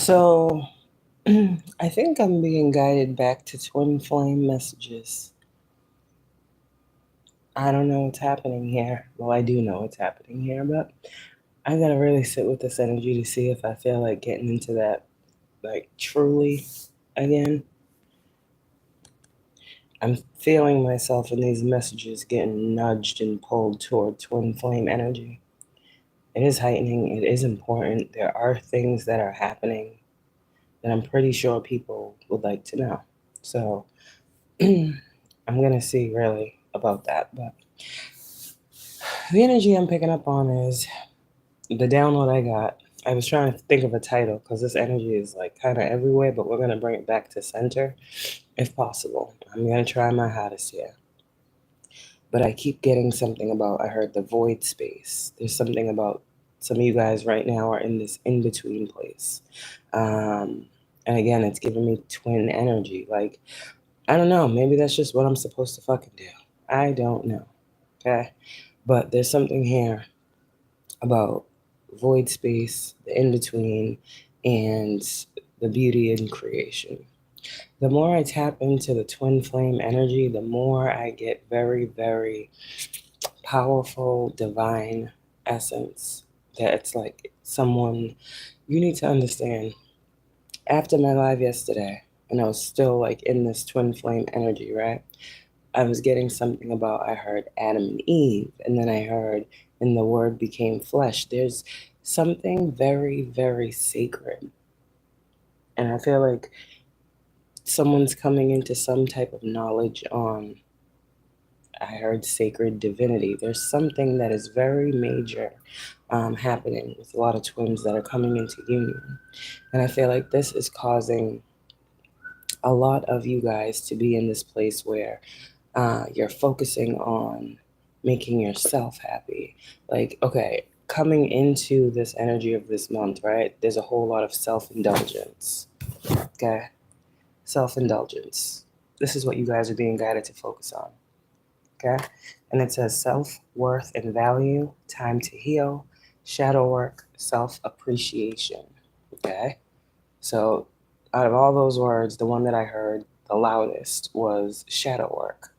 So I think I'm being guided back to twin flame messages. I don't know what's happening here. Well, I do know what's happening here, but I gotta really sit with this energy to see if I feel like getting into that, like, truly again. I'm feeling myself in these messages getting nudged and pulled toward twin flame energy. It is heightening, it is important. There are things that are happening that I'm pretty sure people would like to know. So I'm going to see really about that. But the energy I'm picking up on is the download I got. I was trying to think of a title because this energy is like kind of everywhere, but we're going to bring it back to center if possible. I'm going to try my hardest here. But I keep getting something about, I heard the void space. There's something about some of you guys right now are in this in-between place. And again, it's giving me twin energy. Like, I don't know. Maybe that's just what I'm supposed to fucking do. I don't know. Okay? But there's something here about void space, the in-between, and the beauty in creation. The more I tap into the twin flame energy, the more I get very, very powerful, divine essence. That it's like someone, you need to understand, after my live yesterday, and I was still like in this twin flame energy, right? I was getting something about, I heard Adam and Eve, and then I heard, and the word became flesh. There's something very, very sacred. And I feel like someone's coming into some type of knowledge on, I heard sacred divinity. There's something that is very major happening with a lot of twins that are coming into union. And I feel like this is causing a lot of you guys to be in this place where you're focusing on making yourself happy. Like, okay, coming into this energy of this month, right? There's a whole lot of self-indulgence. Okay? Self-indulgence. This is what you guys are being guided to focus on. Okay? And it says self-worth and value, time to heal, shadow work, self-appreciation. Okay? So out of all those words, the one that I heard the loudest was shadow work.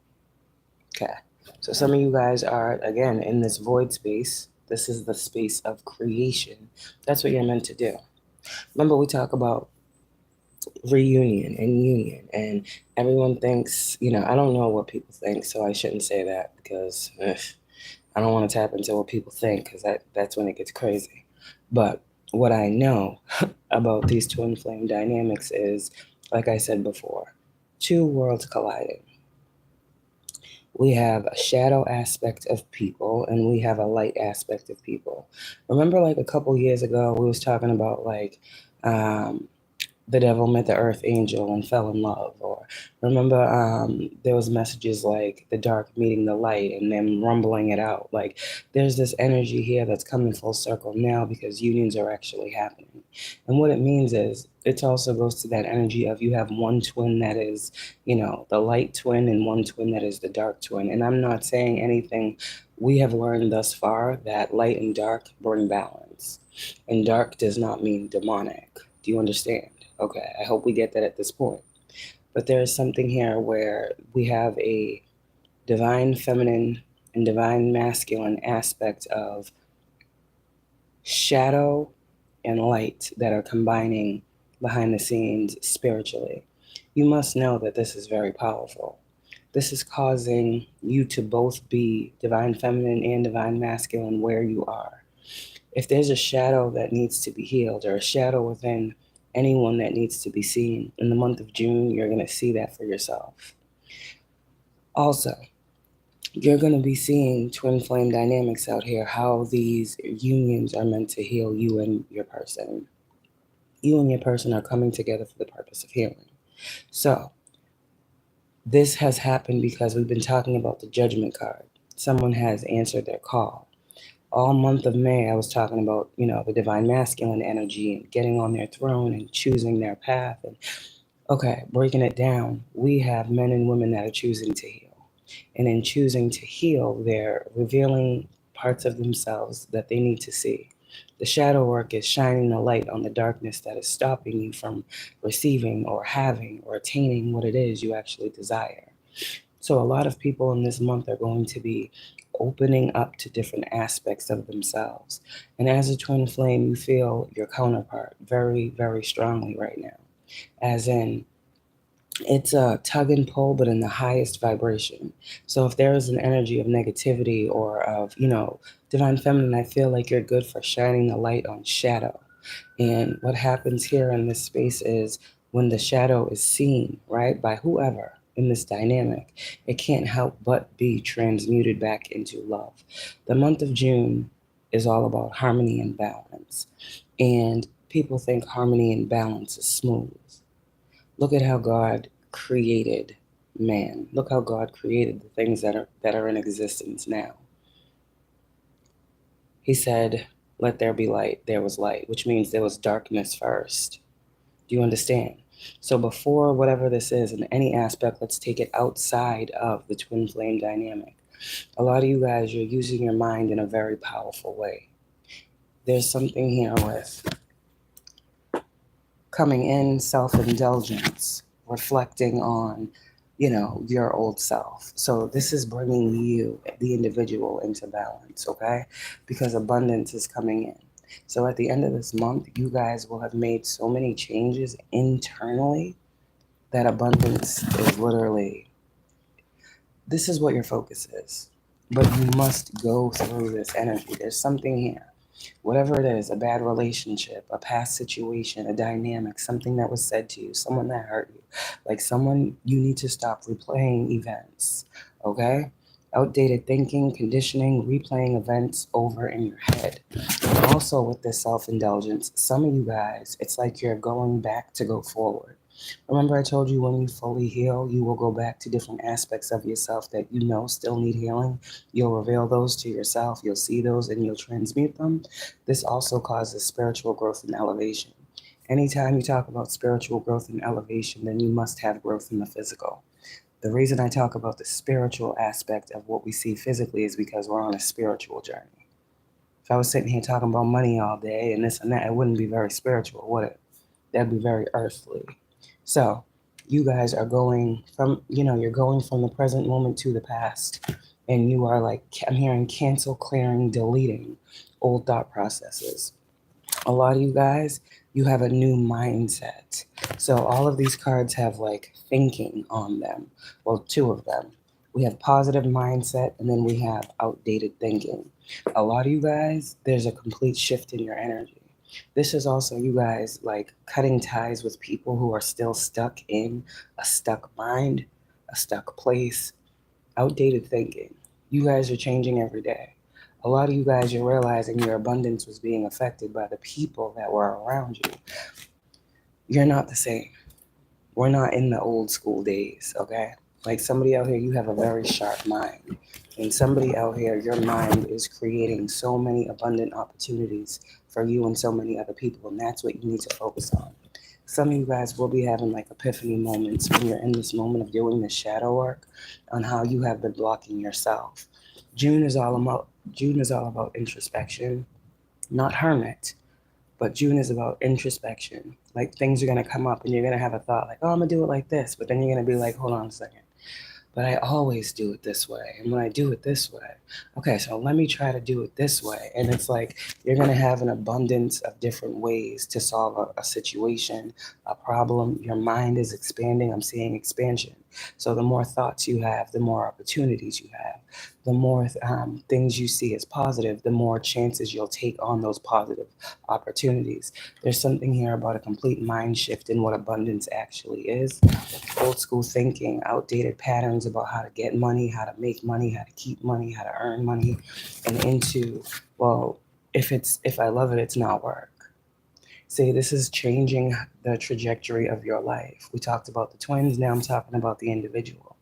Okay. So some of you guys are, again, in this void space. This is the space of creation. That's what you're meant to do. Remember, we talk about reunion and union, and everyone thinks, I don't know what people think, so I shouldn't say that because I don't want to tap into what people think because that's when it gets crazy. But what I know about these twin flame dynamics is, like I said before, two worlds colliding. We have a shadow aspect of people and we have a light aspect of people. Remember, like a couple years ago, we was talking about like the devil met the earth angel and fell in love. Or remember, there was messages like the dark meeting the light and them rumbling it out. Like there's this energy here that's coming full circle now because unions are actually happening. And what it means is it also goes to that energy of you have one twin that is, the light twin and one twin that is the dark twin. And I'm not saying anything. We have learned thus far that light and dark bring balance. And dark does not mean demonic. Do you understand? Okay, I hope we get that at this point. But there is something here where we have a divine feminine and divine masculine aspect of shadow and light that are combining behind the scenes spiritually. You must know that this is very powerful. This is causing you to both be divine feminine and divine masculine where you are. If there's a shadow that needs to be healed or a shadow within anyone that needs to be seen, in the month of June, you're going to see that for yourself. Also, you're going to be seeing twin flame dynamics out here, how these unions are meant to heal you and your person. You and your person are coming together for the purpose of healing. So, this has happened because we've been talking about the judgment card. Someone has answered their call. All month of May, I was talking about, the divine masculine energy and getting on their throne and choosing their path. And okay, breaking it down, we have men and women that are choosing to heal. And in choosing to heal, they're revealing parts of themselves that they need to see. The shadow work is shining the light on the darkness that is stopping you from receiving or having or attaining what it is you actually desire. So a lot of people in this month are going to be opening up to different aspects of themselves. And as a twin flame, you feel your counterpart very, very strongly right now. As in, it's a tug and pull, but in the highest vibration. So if there is an energy of negativity or of, divine feminine, I feel like you're good for shining the light on shadow. And what happens here in this space is when the shadow is seen, right, by whoever in this dynamic, it can't help but be transmuted back into love. The month of June is all about harmony and balance. And people think harmony and balance is smooth. Look at how God created man. Look how God created the things that are in existence now. He said, "Let there be light." There was light, which means there was darkness first. Do you understand? So before whatever this is in any aspect, let's take it outside of the twin flame dynamic. A lot of you guys, you're using your mind in a very powerful way. There's something here with coming in, self-indulgence, reflecting on, your old self. So this is bringing you, the individual, into balance, okay? Because abundance is coming in. So at the end of this month, you guys will have made so many changes internally that abundance is literally, this is what your focus is. But you must go through this energy. There's something here. Whatever it is, a bad relationship, a past situation, a dynamic, something that was said to you, someone that hurt you, like someone, you need to stop replaying events, okay? Outdated thinking, conditioning, replaying events over in your head. And also with this self-indulgence, some of you guys, it's like you're going back to go forward. Remember I told you when you fully heal, you will go back to different aspects of yourself that still need healing. You'll reveal those to yourself, you'll see those, and you'll transmute them. This also causes spiritual growth and elevation. Anytime you talk about spiritual growth and elevation, then you must have growth in the physical. The reason I talk about the spiritual aspect of what we see physically is because we're on a spiritual journey. If I was sitting here talking about money all day and this and that, it wouldn't be very spiritual, would it? That'd be very earthly. So you guys are going from, you're going from the present moment to the past. And you are like, I'm hearing cancel, clearing, deleting old thought processes. A lot of you guys, you have a new mindset. So all of these cards have like thinking on them. Well, two of them. We have positive mindset and then we have outdated thinking. A lot of you guys, there's a complete shift in your energy. This is also you guys like cutting ties with people who are still stuck in a stuck mind, a stuck place, outdated thinking. You guys are changing every day. A lot of you guys, you're realizing your abundance was being affected by the people that were around you. You're not the same. We're not in the old school days, okay? Like somebody out here, you have a very sharp mind. And somebody out here, your mind is creating so many abundant opportunities for you and so many other people. And that's what you need to focus on. Some of you guys will be having like epiphany moments when you're in this moment of doing the shadow work on how you have been blocking yourself. June is all about introspection, not hermit. But June is about introspection. Like things are going to come up and you're going to have a thought like, oh, I'm going to do it like this. But then you're going to be like, hold on a second. But I always do it this way. And when I do it this way, okay, so let me try to do it this way. And it's like you're going to have an abundance of different ways to solve a situation, a problem. Your mind is expanding. I'm seeing expansion. So the more thoughts you have, the more opportunities you have. The more things you see as positive, the more chances you'll take on those positive opportunities. There's something here about a complete mind shift in what abundance actually is. Old school thinking, outdated patterns about how to get money, how to make money, how to keep money, how to earn money, and into, well, if I love it, it's not work. See, this is changing the trajectory of your life. We talked about the twins, now I'm talking about the individual.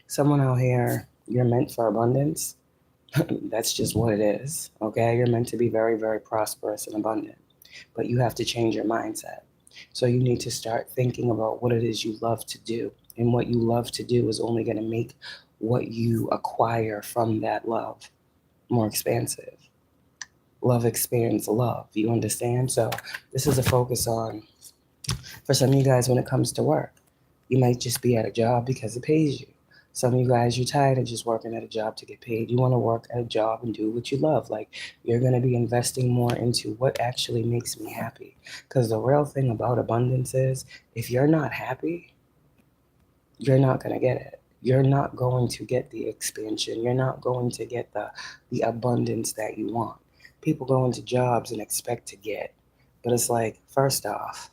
Someone out here, you're meant for abundance. That's just what it is, okay? You're meant to be very, very prosperous and abundant, but you have to change your mindset. So you need to start thinking about what it is you love to do. And what you love to do is only going to make what you acquire from that love more expansive. love experience love. You understand? So this is a focus on, for some of you guys, when it comes to work, you might just be at a job because it pays you. Some of you guys, you're tired of just working at a job to get paid. You want to work at a job and do what you love. Like, you're going to be investing more into what actually makes me happy. Because the real thing about abundance is, if you're not happy, you're not going to get it. You're not going to get the expansion. You're not going to get the abundance that you want. People go into jobs and expect to get. But it's like, first off,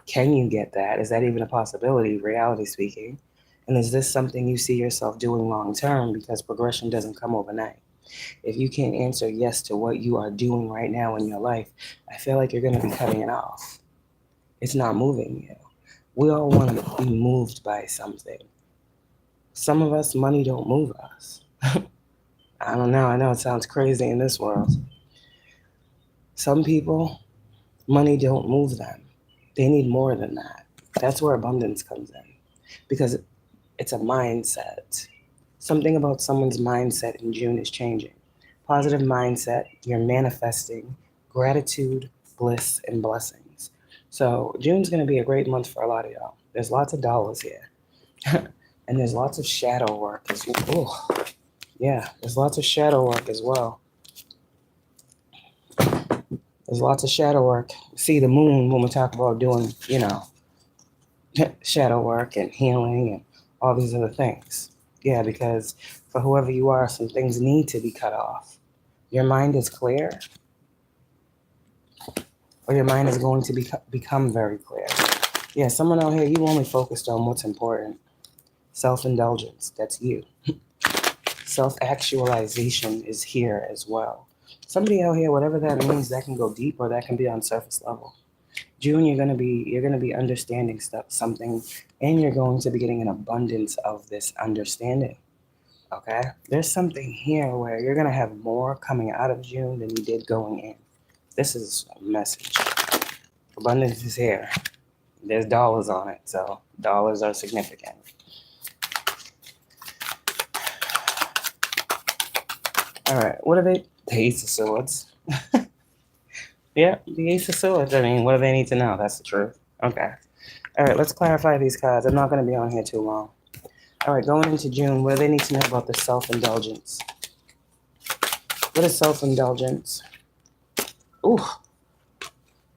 can you get that? Is that even a possibility, reality speaking? And is this something you see yourself doing long term? Because progression doesn't come overnight. If you can't answer yes to what you are doing right now in your life, I feel like you're going to be cutting it off. It's not moving you. We all want to be moved by something. Some of us, money don't move us. I don't know. I know it sounds crazy in this world. Some people, money don't move them. They need more than that. That's where abundance comes in. Because it's a mindset. Something about someone's mindset in June is changing. Positive mindset, you're manifesting gratitude, bliss, and blessings. So June's going to be a great month for a lot of y'all. There's lots of dollars here. And there's lots of shadow work as well. Oh, yeah, there's lots of shadow work as well. There's lots of shadow work. See the moon when we talk about doing, shadow work and healing and all these other things. Yeah, because for whoever you are, some things need to be cut off. Your mind is clear, or your mind is going to become very clear. Yeah, someone out here, you only focused on what's important. Self-indulgence, that's you. Self-actualization is here as well. Somebody out here, whatever that means, that can go deep or that can be on surface level. June, you're gonna be understanding something, and you're going to be getting an abundance of this understanding. Okay, there's something here where you're gonna have more coming out of June than you did going in. This is a message. Abundance is here. There's dollars on it, so dollars are significant. All right, what are they? The Ace of Swords. Yeah, the Ace of Swords. I mean, what do they need to know? That's the truth. Okay. All right, let's clarify these cards. I'm not going to be on here too long. All right, going into June, what do they need to know about the self-indulgence? What is self-indulgence? Ooh.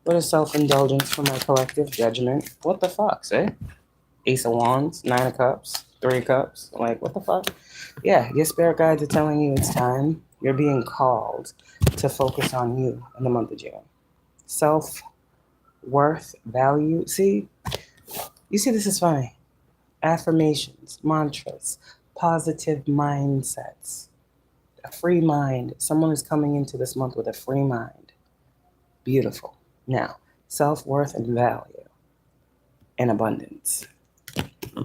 What is self-indulgence for my collective judgment? What the fuck, eh? Ace of Wands, Nine of Cups, Three of Cups. Like, what the fuck? Yeah, your spirit guides are telling you it's time. You're being called to focus on you in the month of June. Self-worth, value. See? You see, this is funny. Affirmations, mantras, positive mindsets, a free mind. Someone is coming into this month with a free mind. Beautiful. Now, self-worth and value and abundance.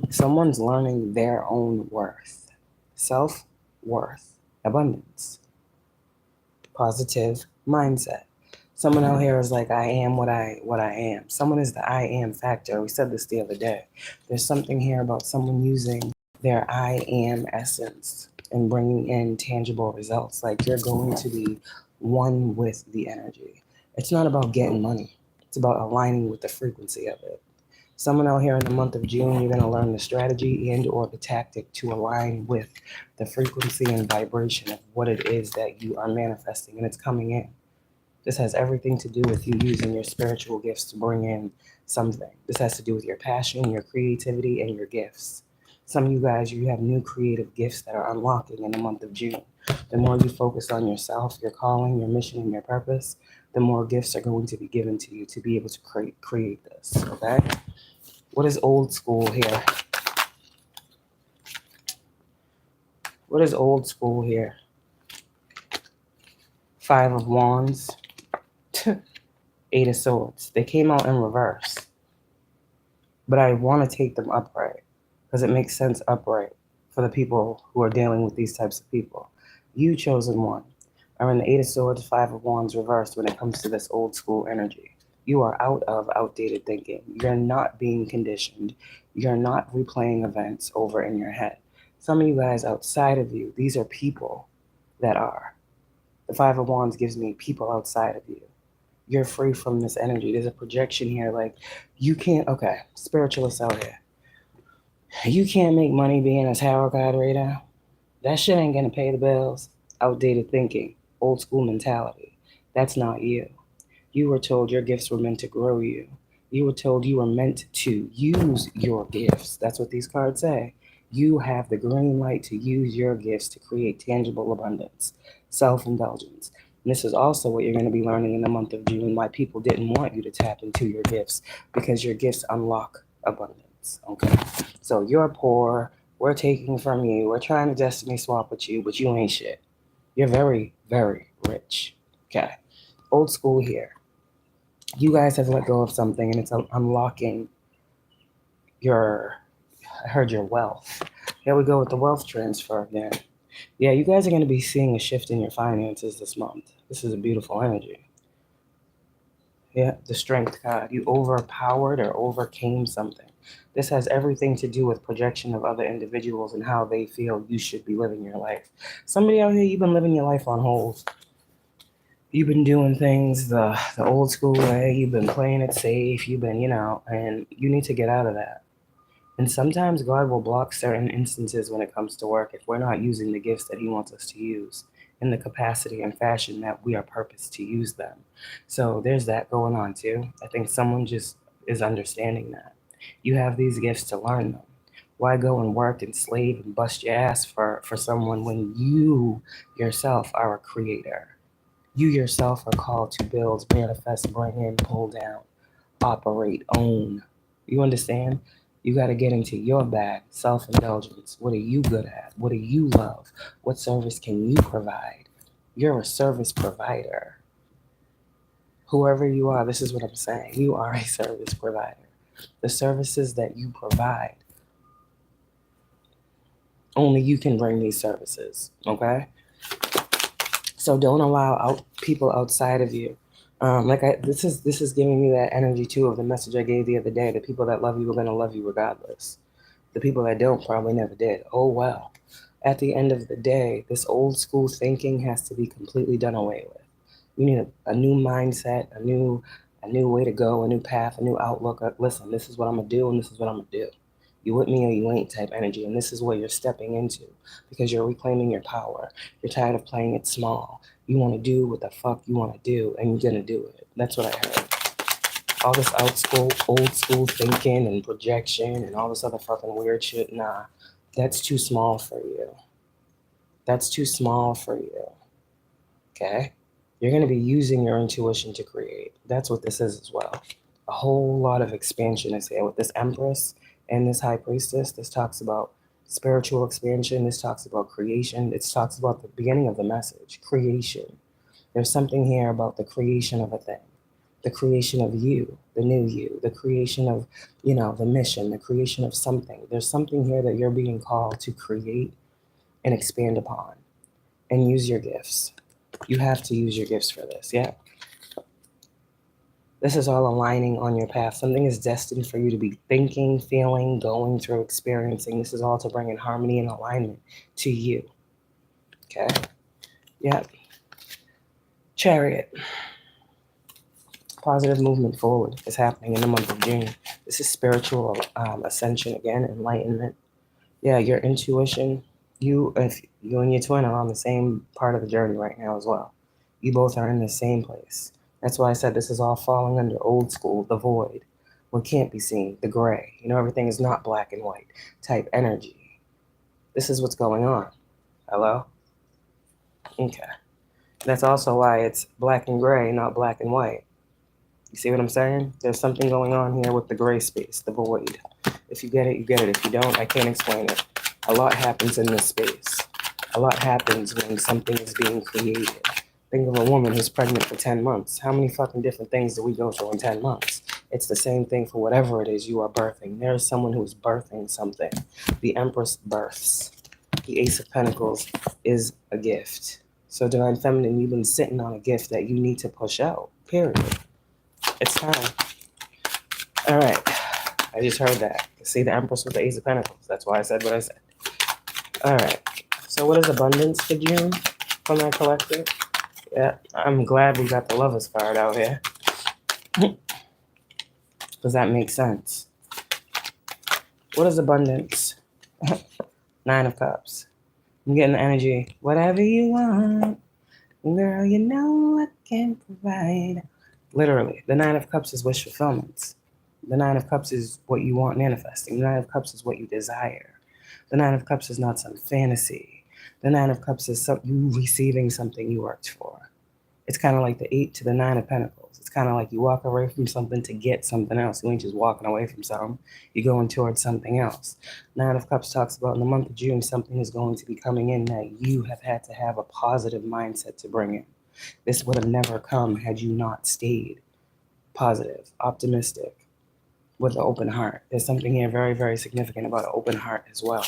Someone's learning their own worth. Self-worth, abundance, positive mindset. Someone out here is like, I am what I am. Someone is the I am factor. We said this the other day. There's something here about someone using their I am essence and bringing in tangible results. Like, you're going to be one with the energy. It's not about getting money. It's about aligning with the frequency of it. Someone out here in the month of June, you're going to learn the strategy and or the tactic to align with the frequency and vibration of what it is that you are manifesting, and it's coming in. This has everything to do with you using your spiritual gifts to bring in something. This has to do with your passion, your creativity, and your gifts. Some of you guys, you have new creative gifts that are unlocking in the month of June. The more you focus on yourself, your calling, your mission, and your purpose, the more gifts are going to be given to you to be able to create this, okay? What is old school here? What is old school here? Five of Wands, Eight of Swords. They came out in reverse. But I want to take them upright because it makes sense upright for the people who are dealing with these types of people. You, chosen one, are in the Eight of Swords, Five of Wands reversed when it comes to this old school energy. You are out of outdated thinking. You're not being conditioned. You're not replaying events over in your head. Some of you guys outside of you, these are people that are. The Five of Wands gives me people outside of you. You're free from this energy. There's a projection here. Like, you can't, okay, spiritualists out here. You can't make money being a tarot card reader. That shit ain't gonna pay the bills. Outdated thinking, old school mentality. That's not you. You were told your gifts were meant to grow you. You were told you were meant to use your gifts. That's what these cards say. You have the green light to use your gifts to create tangible abundance, self-indulgence. And this is also what you're going to be learning in the month of June, why people didn't want you to tap into your gifts, because your gifts unlock abundance. Okay? So you're poor. We're taking from you. We're trying to destiny swap with you, but you ain't shit. You're very, very rich. Okay? Old school here. You guys have let go of something, and it's unlocking your, I heard your wealth. Here we go with the wealth transfer again. Yeah, you guys are going to be seeing a shift in your finances this month. This is a beautiful energy. Yeah, the Strength card. You overpowered or overcame something. This has everything to do with projection of other individuals and how they feel you should be living your life. Somebody out here, you've been living your life on hold. You've been doing things the old school way. You've been playing it safe. You've been, and you need to get out of that. And sometimes God will block certain instances when it comes to work if we're not using the gifts that He wants us to use in the capacity and fashion that we are purposed to use them. So there's that going on too. I think someone just is understanding that. You have these gifts to learn them. Why go and work and slave and bust your ass for someone when you yourself are a creator? You yourself are called to build, manifest, bring in, pull down, operate, own. You understand? You got to get into your bag, self-indulgence. What are you good at? What do you love? What service can you provide? You're a service provider. Whoever you are, this is what I'm saying. You are a service provider. The services that you provide, only you can bring these services, okay? So don't allow people outside of you. This is giving me that energy too of the message I gave the other day. The people that love you are going to love you regardless. The people that don't probably never did. Oh well. At the end of the day, this old school thinking has to be completely done away with. You need a new mindset, a new way to go, a new path, a new outlook. Listen, this is what I'm gonna do, and this is what I'm gonna do. You with me or you ain't type energy, and this is what you're stepping into because you're reclaiming your power. You're tired of playing it small. You want to do what the fuck you want to do, and you're gonna do it. That's what I heard. All this old school thinking and projection and all this other fucking weird shit, nah, that's too small for you. That's too small for you. Okay? You're going to be using your intuition to create. That's what this is as well. A whole lot of expansion is here with this Empress and this High Priestess. This talks about spiritual expansion. This talks about creation. It talks about the beginning of the message, creation. There's something here about the creation of a thing, the creation of you, the new you, the creation of, the mission, the creation of something. There's something here that you're being called to create and expand upon and use your gifts. You have to use your gifts for this, yeah. This is all aligning on your path. Something is destined for you to be thinking, feeling, going through, experiencing. This is all to bring in harmony and alignment to you, okay? Yeah. Chariot. Positive movement forward is happening in the month of June. This is spiritual ascension again, enlightenment. Yeah, your intuition. You and your twin are on the same part of the journey right now as well. You both are in the same place. That's why I said this is all falling under old school, the void, what can't be seen, the gray. Everything is not black and white type energy. This is what's going on. Hello? Okay. That's also why it's black and gray, not black and white. You see what I'm saying? There's something going on here with the gray space, the void. If you get it, you get it. If you don't, I can't explain it. A lot happens in this space. A lot happens when something is being created. Think of a woman who's pregnant for 10 months. How many fucking different things do we go through in 10 months? It's the same thing for whatever it is you are birthing. There is someone who's birthing something. The Empress births. The Ace of Pentacles is a gift. So Divine Feminine, you've been sitting on a gift that you need to push out, period. It's time. All right. I just heard that. See the Empress with the Ace of Pentacles. That's why I said what I said. All right. So what is abundance for June from that collective? Yeah, I'm glad we got the Lovers card out here. Because that makes sense. What is abundance? 9 of Cups. I'm getting the energy. Whatever you want, girl, you know I can provide. Literally, the 9 of Cups is wish fulfillment. The 9 of Cups is what you want manifesting. The 9 of Cups is what you desire. The 9 of Cups is not some fantasy. The 9 of Cups is you receiving something you worked for. It's kind of like the 8 to the 9 of Pentacles. It's kind of like you walk away from something to get something else. You ain't just walking away from something. You're going towards something else. 9 of Cups talks about in the month of June, something is going to be coming in that you have had to have a positive mindset to bring in. This would have never come had you not stayed positive, optimistic, with an open heart. There's something here very, very significant about an open heart as well.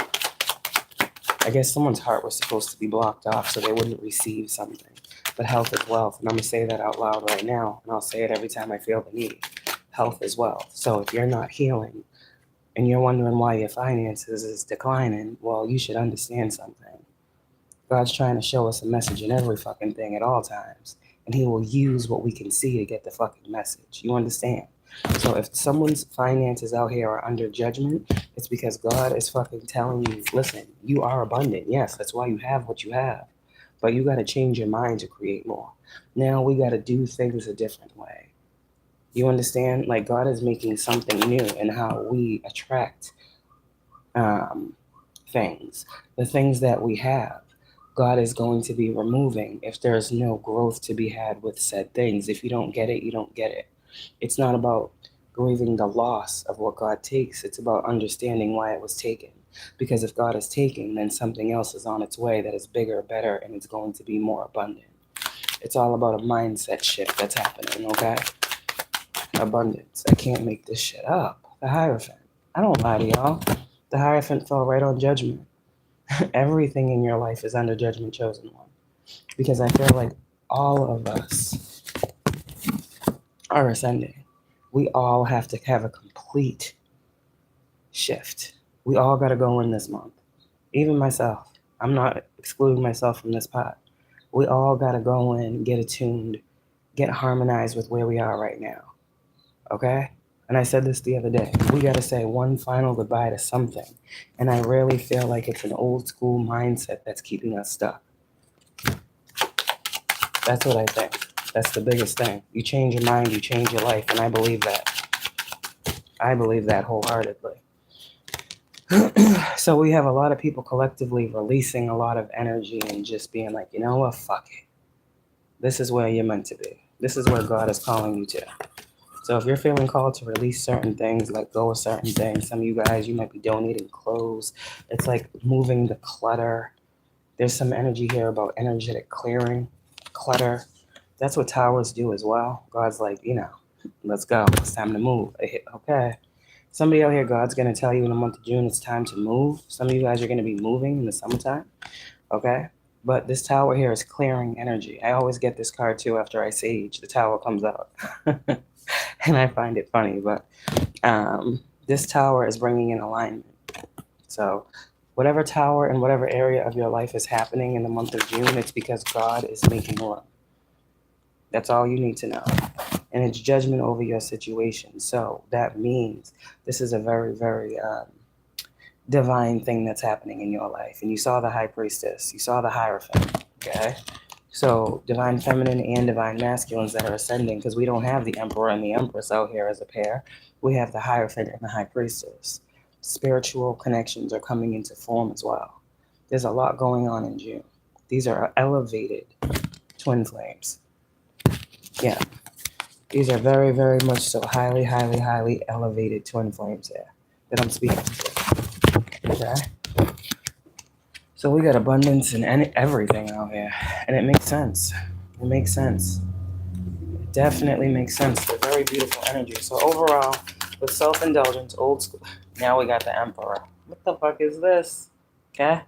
I guess someone's heart was supposed to be blocked off so they wouldn't receive something. But health is wealth, and I'm going to say that out loud right now, and I'll say it every time I feel the need. Health is wealth. So if you're not healing and you're wondering why your finances is declining, well, you should understand something. God's trying to show us a message in every fucking thing at all times, and he will use what we can see to get the fucking message. You understand? So if someone's finances out here are under judgment, it's because God is fucking telling you, listen, you are abundant. Yes, that's why you have what you have. But you got to change your mind to create more. Now we got to do things a different way. You understand? Like God is making something new in how we attract things. The things that we have, God is going to be removing if there's no growth to be had with said things. If you don't get it, you don't get it. It's not about grieving the loss of what God takes. It's about understanding why it was taken. Because if God is taking, then something else is on its way that is bigger, better, and it's going to be more abundant. It's all about a mindset shift that's happening, okay? Abundance. I can't make this shit up. The Hierophant. I don't lie to y'all. The Hierophant fell right on judgment. Everything in your life is under judgment, chosen one. Because I feel like all of us are ascending. We all have to have a complete shift. We all got to go in this month. Even myself. I'm not excluding myself from this pot. We all got to go in, get attuned, get harmonized with where we are right now. Okay? And I said this the other day. We got to say one final goodbye to something. And I really feel like it's an old school mindset that's keeping us stuck. That's what I think. That's the biggest thing. You change your mind, you change your life. And I believe that. I believe that wholeheartedly. So we have a lot of people collectively releasing a lot of energy and just being like, you know what, fuck it. This is where you're meant to be. This is where God is calling you to. So if you're feeling called to release certain things, let go of certain things, some of you guys, you might be donating clothes. It's like moving the clutter. There's some energy here about energetic clearing, clutter. That's what towers do as well. God's like, let's go. It's time to move. Okay. Somebody out here, God's going to tell you in the month of June, it's time to move. Some of you guys are going to be moving in the summertime. Okay. But this tower here is clearing energy. I always get this card too after I sage. The tower comes out. And I find it funny. But this tower is bringing in alignment. So whatever tower and whatever area of your life is happening in the month of June, it's because God is making room. That's all you need to know. And it's judgment over your situation. So that means this is a very, very divine thing that's happening in your life. And you saw the High Priestess. You saw the Hierophant. Okay? So divine feminine and divine masculines that are ascending, because we don't have the Emperor and the Empress out here as a pair. We have the Hierophant and the High Priestess. Spiritual connections are coming into form as well. There's a lot going on in June. These are elevated twin flames. Yeah. These are very, very much so highly, highly, highly elevated twin flames here that I'm speaking to. Okay? So we got abundance and everything out here. And it makes sense. It makes sense. It definitely makes sense. They're very beautiful energy. So overall, with self-indulgence, old school. Now we got the Emperor. What the fuck is this? Okay?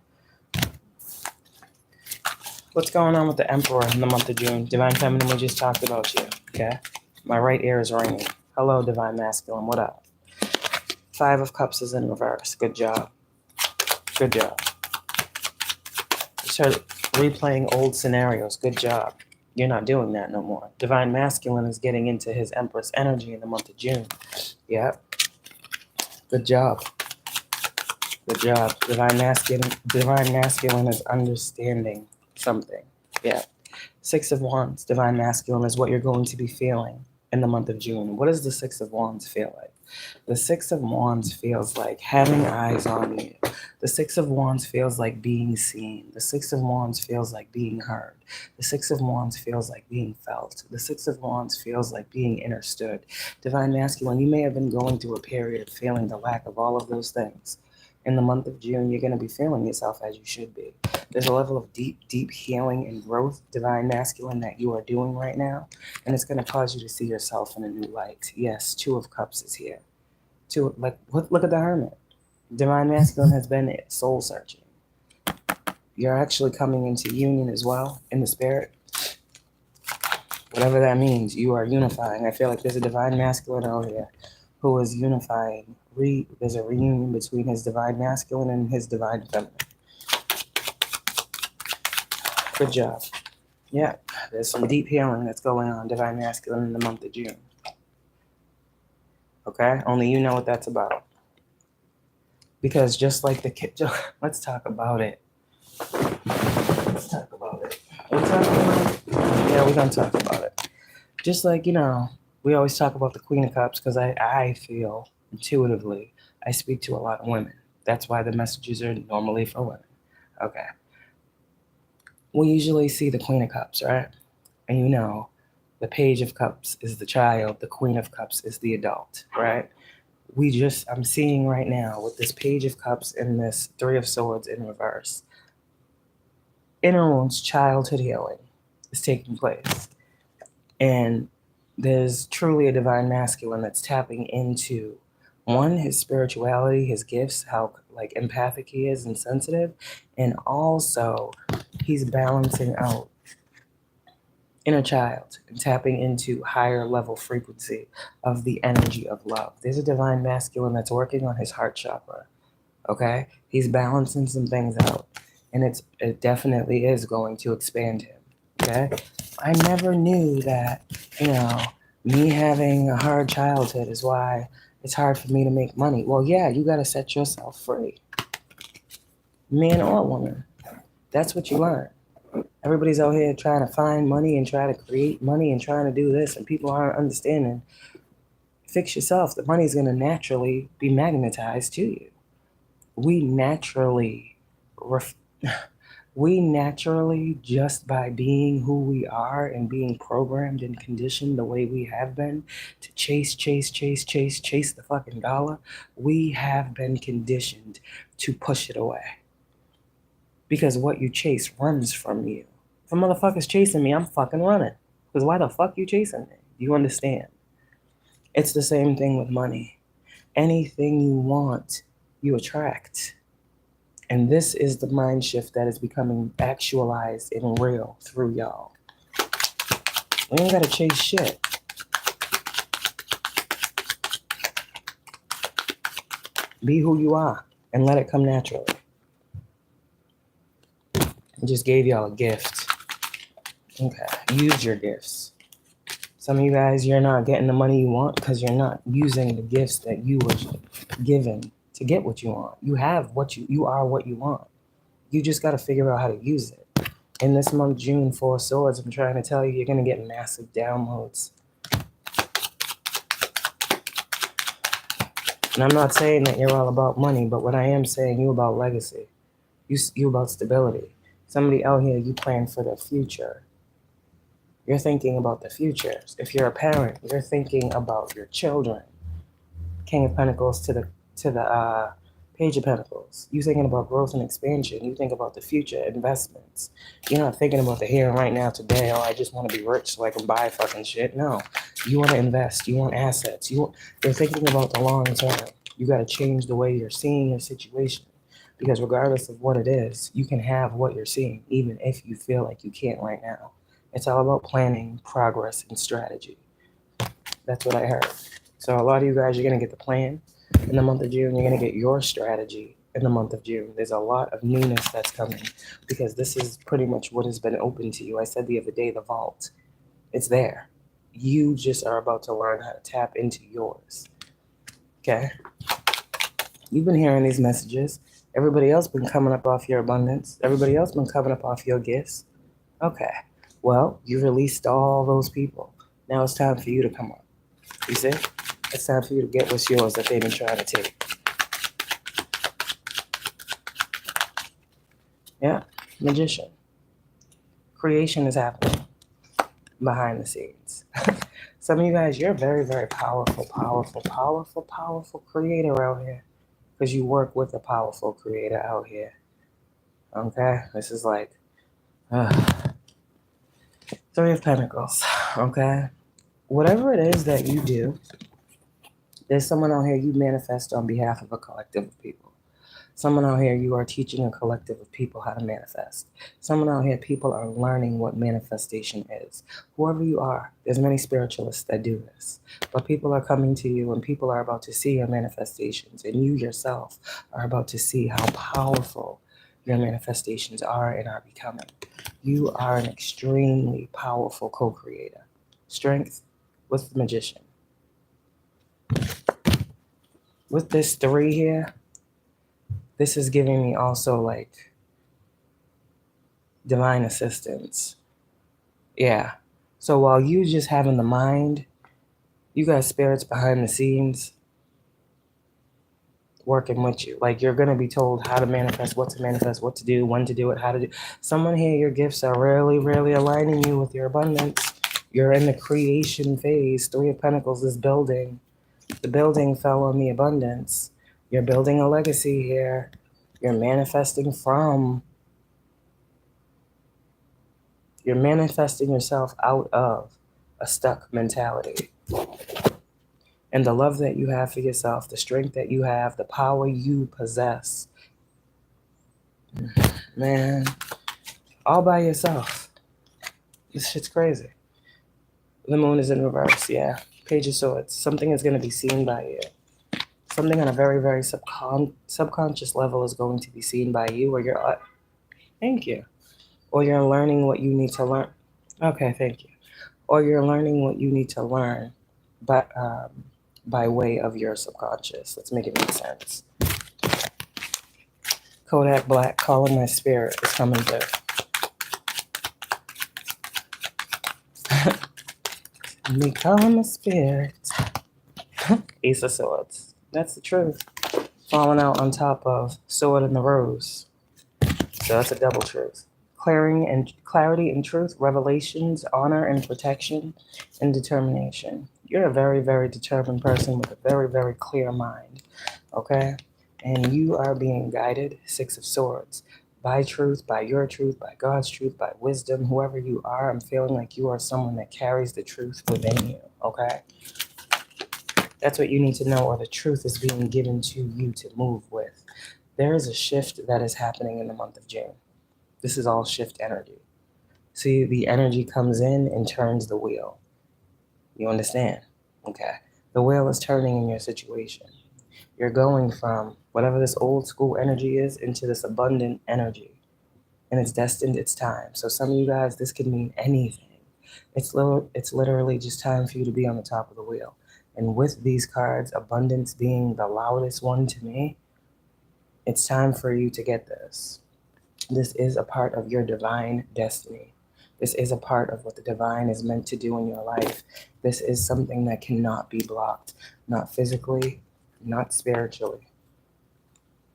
What's going on with the Emperor in the month of June? Divine Feminine, we just talked about you. Okay? My right ear is ringing. Hello, Divine Masculine. What up? 5 of Cups is in reverse. Good job. Good job. You started replaying old scenarios. Good job. You're not doing that no more. Divine Masculine is getting into his Empress energy in the month of June. Yeah. Good job. Good job. Divine Masculine is understanding something. Yeah. Six of Wands, Divine Masculine, is what you're going to be feeling in the month of June. What does the Six of Wands feel like? The Six of Wands feels like having eyes on you. The Six of Wands feels like being seen. The Six of Wands feels like being heard. The Six of Wands feels like being felt. The Six of Wands feels like being understood. Divine Masculine, you may have been going through a period of feeling the lack of all of those things. In the month of June, you're going to be feeling yourself as you should be. There's a level of deep, deep healing and growth, Divine Masculine, that you are doing right now, and it's going to cause you to see yourself in a new light. Yes, Two of Cups is here. Look at the Hermit. Divine Masculine has been soul searching. You're actually coming into union as well in the spirit. Whatever that means, you are unifying. I feel like there's a Divine Masculine out here who is unifying. There's a reunion between his Divine Masculine and his Divine Feminine. Good job. Yeah, there's some deep healing that's going on, Divine Masculine, in the month of June. Okay? Only you know what that's about. Because just like the kid, let's talk about it. Let's talk about it. Are we talking about it? Yeah, we're going to talk about it. Just like, we always talk about the Queen of Cups because I feel intuitively I speak to a lot of women. That's why the messages are normally for women. Okay. We usually see the Queen of Cups, right? And the Page of Cups is the child, the Queen of Cups is the adult, right? I'm seeing right now with this Page of Cups and this Three of Swords in reverse, inner wounds, childhood healing is taking place. And there's truly a Divine Masculine that's tapping into, one, his spirituality, his gifts, how empathic he is and sensitive, and also he's balancing out inner child and tapping into higher level frequency of the energy of love. There's a Divine Masculine that's working on his heart chakra. Okay? He's balancing some things out, and it definitely is going to expand him. Okay? I never knew that, me having a hard childhood is why it's hard for me to make money. Well, yeah, you got to set yourself free. Man or woman. That's what you learn. Everybody's out here trying to find money and try to create money and trying to do this, and people aren't understanding. Fix yourself. The money's going to naturally be magnetized to you. We naturally, just by being who we are and being programmed and conditioned the way we have been to chase the fucking dollar, we have been conditioned to push it away. Because what you chase runs from you. If a motherfucker's chasing me, I'm fucking running. Because why the fuck you chasing me? You understand? It's the same thing with money. Anything you want, you attract. And this is the mind shift that is becoming actualized and real through y'all. We ain't gotta chase shit. Be who you are and let it come naturally. I just gave y'all a gift. Okay, use your gifts. Some of you guys, you're not getting the money you want because you're not using the gifts that you were given to get what you want. You have you are what you want. You just got to figure out how to use it. In this month, June, Four of Swords, I'm trying to tell you, you're going to get massive downloads. And I'm not saying that you're all about money, but what I am saying, you about legacy. You about stability. Somebody out here, you plan for the future. You're thinking about the future. If you're a parent, you're thinking about your children. King of Pentacles to the Page of Pentacles. You're thinking about growth and expansion. You think about the future, investments. You're not thinking about the here and right now today. Oh, I just want to be rich so I can buy fucking shit. No. You want to invest. You want assets. You're thinking about the long term. You got to change the way you're seeing your situation. Because regardless of what it is, you can have what you're seeing, even if you feel like you can't right now. It's all about planning, progress, and strategy. That's what I heard. So a lot of you guys, you're going to get the plan in the month of June. You're going to get your strategy in the month of June. There's a lot of newness that's coming because this is pretty much what has been open to you. I said the other day, the vault. It's there. You just are about to learn how to tap into yours. Okay? You've been hearing these messages. Everybody else been coming up off your abundance. Everybody else been coming up off your gifts. Okay. Well, you released all those people. Now it's time for you to come up. You see? It's time for you to get what's yours that they've been trying to take. Yeah. Magician. Creation is happening behind the scenes. Some of you guys, you're very, very powerful creator out here. Because you work with a powerful creator out here. Okay? This is like Three of Pentacles. Okay? Whatever it is that you do, there's someone out here you manifest on behalf of a collective of people. Someone out here you are teaching a collective of people how to manifest. Someone out here people are learning what manifestation is. Whoever you are, there's many spiritualists that do this. But people are coming to you and people are about to see your manifestations. And you yourself are about to see how powerful your manifestations are and are becoming. You are an extremely powerful co-creator. Strength with the Magician. With this 3 here, this is giving me also like divine assistance. Yeah. So while you just having the mind, you got spirits behind the scenes working with you. Like you're going to be told how to manifest, what to do, when to do it, how to do. Someone here, your gifts are really, really aligning you with your abundance. You're in the creation phase. 3 of Pentacles is building. The building fell on the abundance. You're building a legacy here. You're manifesting yourself out of a stuck mentality. And the love that you have for yourself, the strength that you have, the power you possess. Man, all by yourself. This shit's crazy. The moon is in reverse, yeah. Page of Swords. Something is going to be seen by you. Something on a very, very subconscious level is going to be seen by you, or you're... Thank you. Or you're learning what you need to learn. Okay, thank you. Or you're learning what you need to learn by way of your subconscious. Let's make it make sense. Kodak Black, Calling My Spirit is coming through. Me calling my spirit. Ace of Swords. That's the truth. Falling out on top of Sword and the Rose. So that's a double truth. Clarity and truth, revelations, honor and protection, and determination. You're a very, very determined person with a very, very clear mind. Okay? And you are being guided, 6 of Swords, by truth, by your truth, by God's truth, by wisdom, whoever you are. I'm feeling like you are someone that carries the truth within you. Okay? That's what you need to know, or the truth is being given to you to move with. There is a shift that is happening in the month of June. This is all shift energy. See, the energy comes in and turns the wheel. You understand? Okay. The wheel is turning in your situation. You're going from whatever this old school energy is into this abundant energy. And it's destined, it's time. So some of you guys, this could mean anything. It's literally just time for you to be on the top of the wheel. And with these cards, abundance being the loudest one to me, it's time for you to get this. This is a part of your divine destiny. This is a part of what the divine is meant to do in your life. This is something that cannot be blocked. Not physically, not spiritually.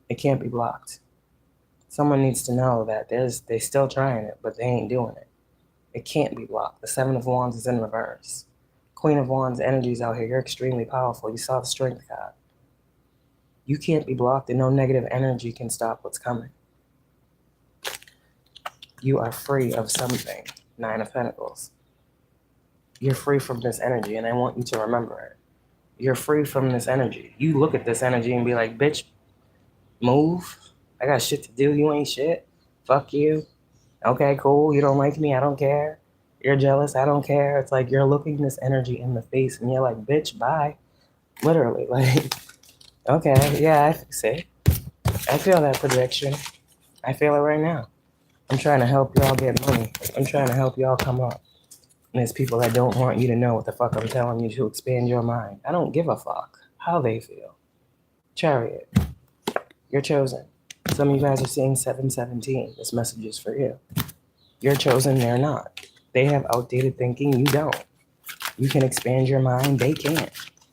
It can't be blocked. Someone needs to know that they're still trying it, but they ain't doing it. It can't be blocked. The 7 of Wands is in reverse. Queen of Wands energies out here. You're extremely powerful. You saw the strength card. You can't be blocked, and no negative energy can stop what's coming. You are free of something. 9 of Pentacles. You're free from this energy, and I want you to remember it. You're free from this energy. You look at this energy and be like, bitch, move. I got shit to do. You ain't shit. Fuck you. Okay, cool. You don't like me. I don't care. You're jealous. I don't care. It's like you're looking this energy in the face, and you're like, bitch, bye. Literally, like, okay, yeah, I see. I feel that projection. I feel it right now. I'm trying to help y'all get money. I'm trying to help y'all come up. And there's people that don't want you to know what the fuck I'm telling you to expand your mind. I don't give a fuck how they feel. Chariot, you're chosen. Some of you guys are seeing 717. This message is for you. You're chosen, they're not. They have outdated thinking, you don't. You can expand your mind, they can't.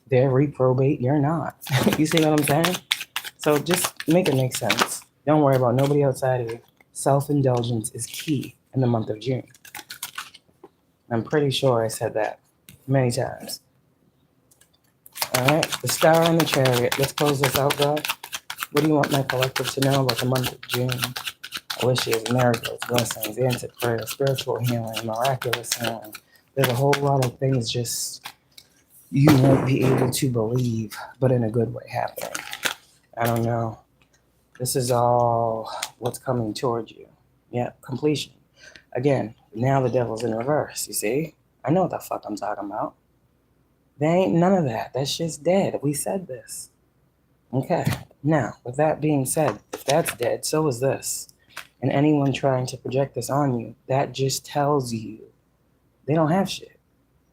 They're reprobate, you're not. You see what I'm saying? So just make it make sense. Don't worry about nobody outside of you. Self-indulgence is key in the month of June. I'm pretty sure I said that many times. All right, the Star and the Chariot. Let's close this out, God. What do you want my collective to know about the month of June? Wishes, miracles, blessings, answered prayer, spiritual healing, miraculous healing. There's a whole lot of things just you won't be able to believe, but in a good way happening. I don't know. This is all what's coming towards you. Yeah, completion. Again, now the devil's in reverse, you see? I know what the fuck I'm talking about. There ain't none of that. That shit's dead. We said this. Okay. Now, with that being said, if that's dead, so is this. And anyone trying to project this on you, that just tells you they don't have shit.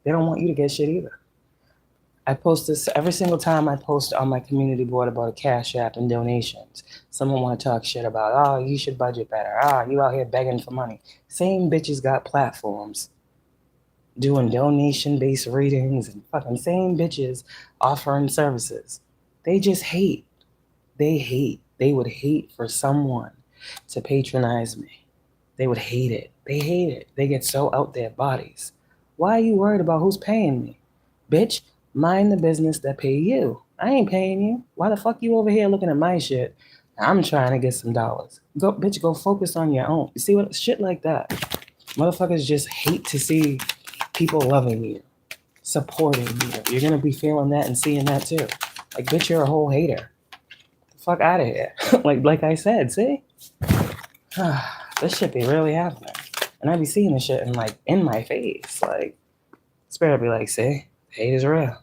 They don't want you to get shit either. I post this every single time I post on my community board about a Cashapp and donations. Someone want to talk shit about, oh, you should budget better. You out here begging for money. Same bitches got platforms doing donation-based readings and fucking same bitches offering services. They just hate. They hate. They would hate for someone to patronize me. They would hate it. They hate it. They get so out their bodies. Why are you worried about who's paying me? Bitch, mind the business that pay you. I ain't paying you. Why the fuck you over here looking at my shit? I'm trying to get some dollars. Go, bitch, go focus on your own. You see what? Shit like that. Motherfuckers just hate to see people loving you, supporting you. You're going to be feeling that and seeing that too. Like, bitch, you're a whole hater. The fuck out of here. like I said, see? This shit be really happening. And I be seeing this shit in my face. Like, spirit be like, see, hate is real.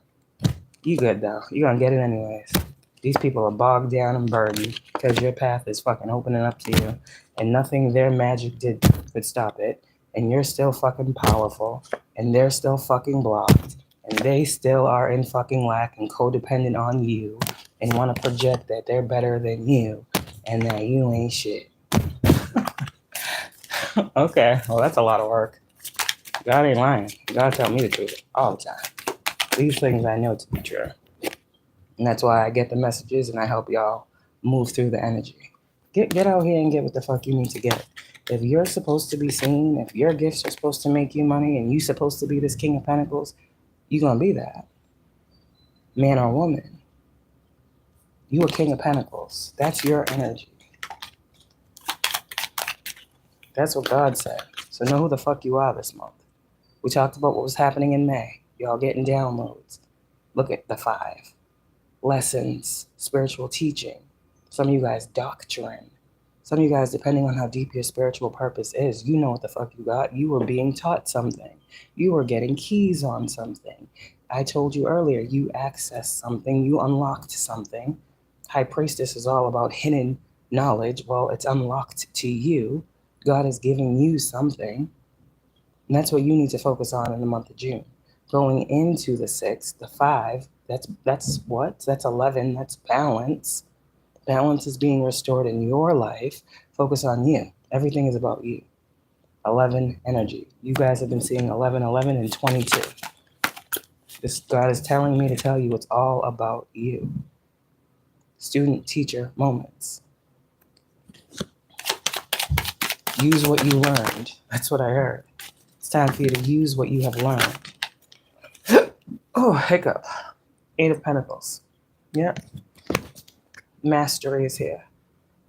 You good though. You gonna get it anyways. These people are bogged down and burdened because your path is fucking opening up to you. And nothing their magic did could stop it. And you're still fucking powerful. And they're still fucking blocked. And they still are in fucking lack and codependent on you. And want to project that they're better than you. And that you ain't shit. Okay, well, that's a lot of work. God ain't lying. God tell me the truth all the time. These things I know to be true. And that's why I get the messages and I help y'all move through the energy. Get out here and get what the fuck you need to get. If you're supposed to be seen, if your gifts are supposed to make you money and you're supposed to be this King of Pentacles, you're going to be that. Man or woman. You a King of Pentacles. That's your energy. That's what God said. So know who the fuck you are this month. We talked about what was happening in May. Y'all getting downloads. Look at the 5. Lessons, spiritual teaching. Some of you guys doctrine. Some of you guys, depending on how deep your spiritual purpose is, you know what the fuck you got. You were being taught something. You were getting keys on something. I told you earlier, you accessed something. You unlocked something. High Priestess is all about hidden knowledge. Well, it's unlocked to you. God is giving you something. And that's what you need to focus on in the month of June. Going into the 6, the 5, that's what? That's 11. That's balance. Balance is being restored in your life. Focus on you. Everything is about you. 11 energy. You guys have been seeing 11, 11, and 22. This God is telling me to tell you it's all about you. Student-teacher moments. Use what you learned. That's what I heard. It's time for you to use what you have learned. Oh, hiccup. 8 of Pentacles. Yep. Mastery is here.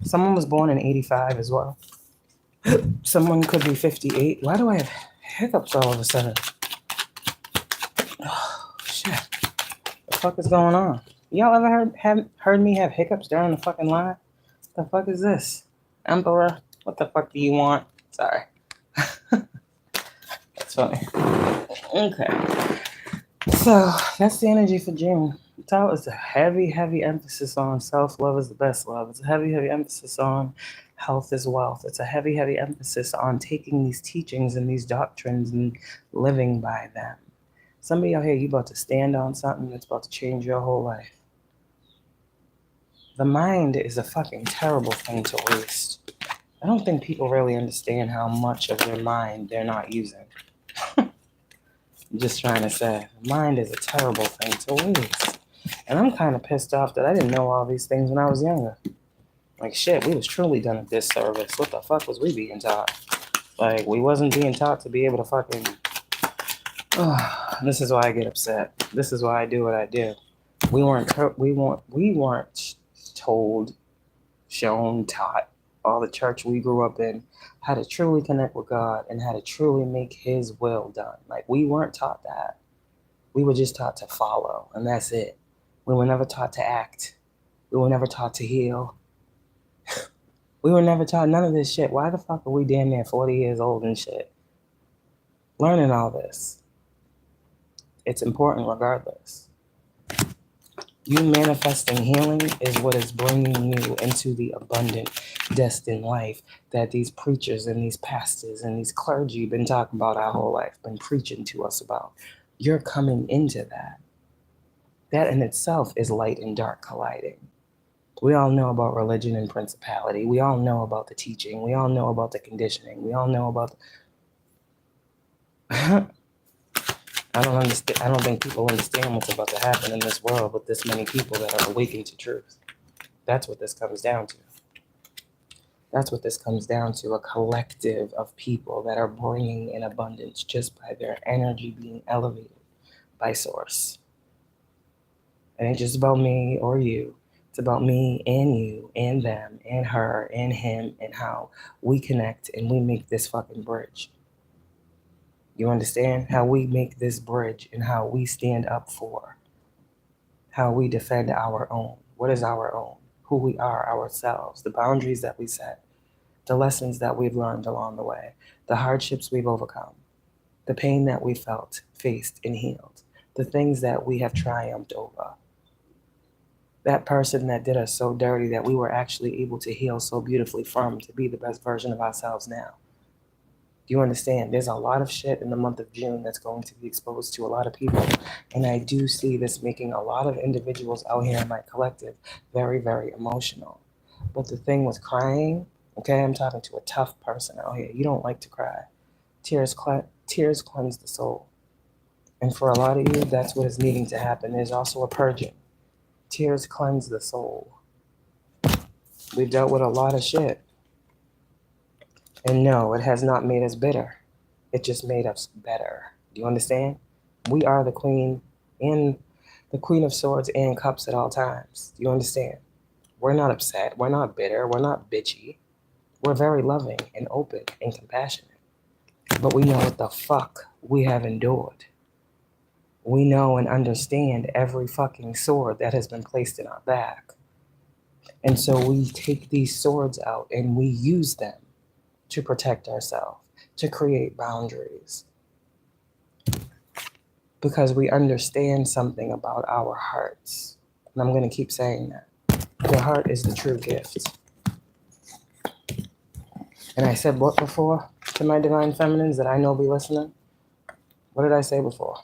Someone was born in 85 as well. Someone could be 58. Why do I have hiccups all of a sudden? Oh, shit. What the fuck is going on? Y'all ever heard me have hiccups during the fucking line? What the fuck is this? Emperor, what the fuck do you want? Sorry. That's funny. Okay. So, that's the energy for June. It's a heavy, heavy emphasis on self-love is the best love. It's a heavy, heavy emphasis on health is wealth. It's a heavy, heavy emphasis on taking these teachings and these doctrines and living by them. Somebody out here, you about to stand on something that's about to change your whole life. The mind is a fucking terrible thing to waste. I don't think people really understand how much of their mind they're not using. I'm just trying to say, the mind is a terrible thing to waste. And I'm kind of pissed off that I didn't know all these things when I was younger. Like, shit, we was truly done a disservice. What the fuck was we being taught? Like, we wasn't being taught to be able to fucking... This is why I get upset. This is why I do what I do. We weren't told, shown, taught, all the church we grew up in, how to truly connect with God and how to truly make His will done. Like, we weren't taught that. We were just taught to follow, and that's it. We were never taught to act. We were never taught to heal. We were never taught none of this shit. Why the fuck are we damn near 40 years old and shit? Learning all this. It's important regardless. You manifesting healing is what is bringing you into the abundant, destined life that these preachers and these pastors and these clergy been talking about our whole life, been preaching to us about. You're coming into that. That in itself is light and dark colliding. We all know about religion and principality. We all know about the teaching. We all know about the conditioning. We all know about... I don't understand. I don't think people understand what's about to happen in this world with this many people that are awakened to truth. That's what this comes down to. That's what this comes down to, a collective of people that are bringing in abundance just by their energy being elevated by source. It ain't just about me or you. It's about me and you and them and her and him and how we connect and we make this fucking bridge. You understand? How we make this bridge and how we stand up for, how we defend our own. What is our own? Who we are ourselves, the boundaries that we set, the lessons that we've learned along the way, the hardships we've overcome, the pain that we felt, faced, and healed, the things that we have triumphed over. That person that did us so dirty that we were actually able to heal so beautifully from, to be the best version of ourselves now. Do you understand? There's a lot of shit in the month of June that's going to be exposed to a lot of people. And I do see this making a lot of individuals out here in my collective very, very emotional. But the thing with crying, okay, I'm talking to a tough person out here. You don't like to cry. Tears cleanse the soul. And for a lot of you, that's what is needing to happen. There's also a purging. Tears cleanse the soul. We've dealt with a lot of shit. And no, it has not made us bitter. It just made us better. Do you understand? We are the queen of swords and cups at all times. Do you understand? We're not upset. We're not bitter. We're not bitchy. We're very loving and open and compassionate. But we know what the fuck we have endured. We know and understand every fucking sword that has been placed in our back. And so we take these swords out and we use them to protect ourselves, to create boundaries. Because we understand something about our hearts. And I'm going to keep saying that. Your heart is the true gift. And I said what before to my divine feminines that I know be listening? What did I say before?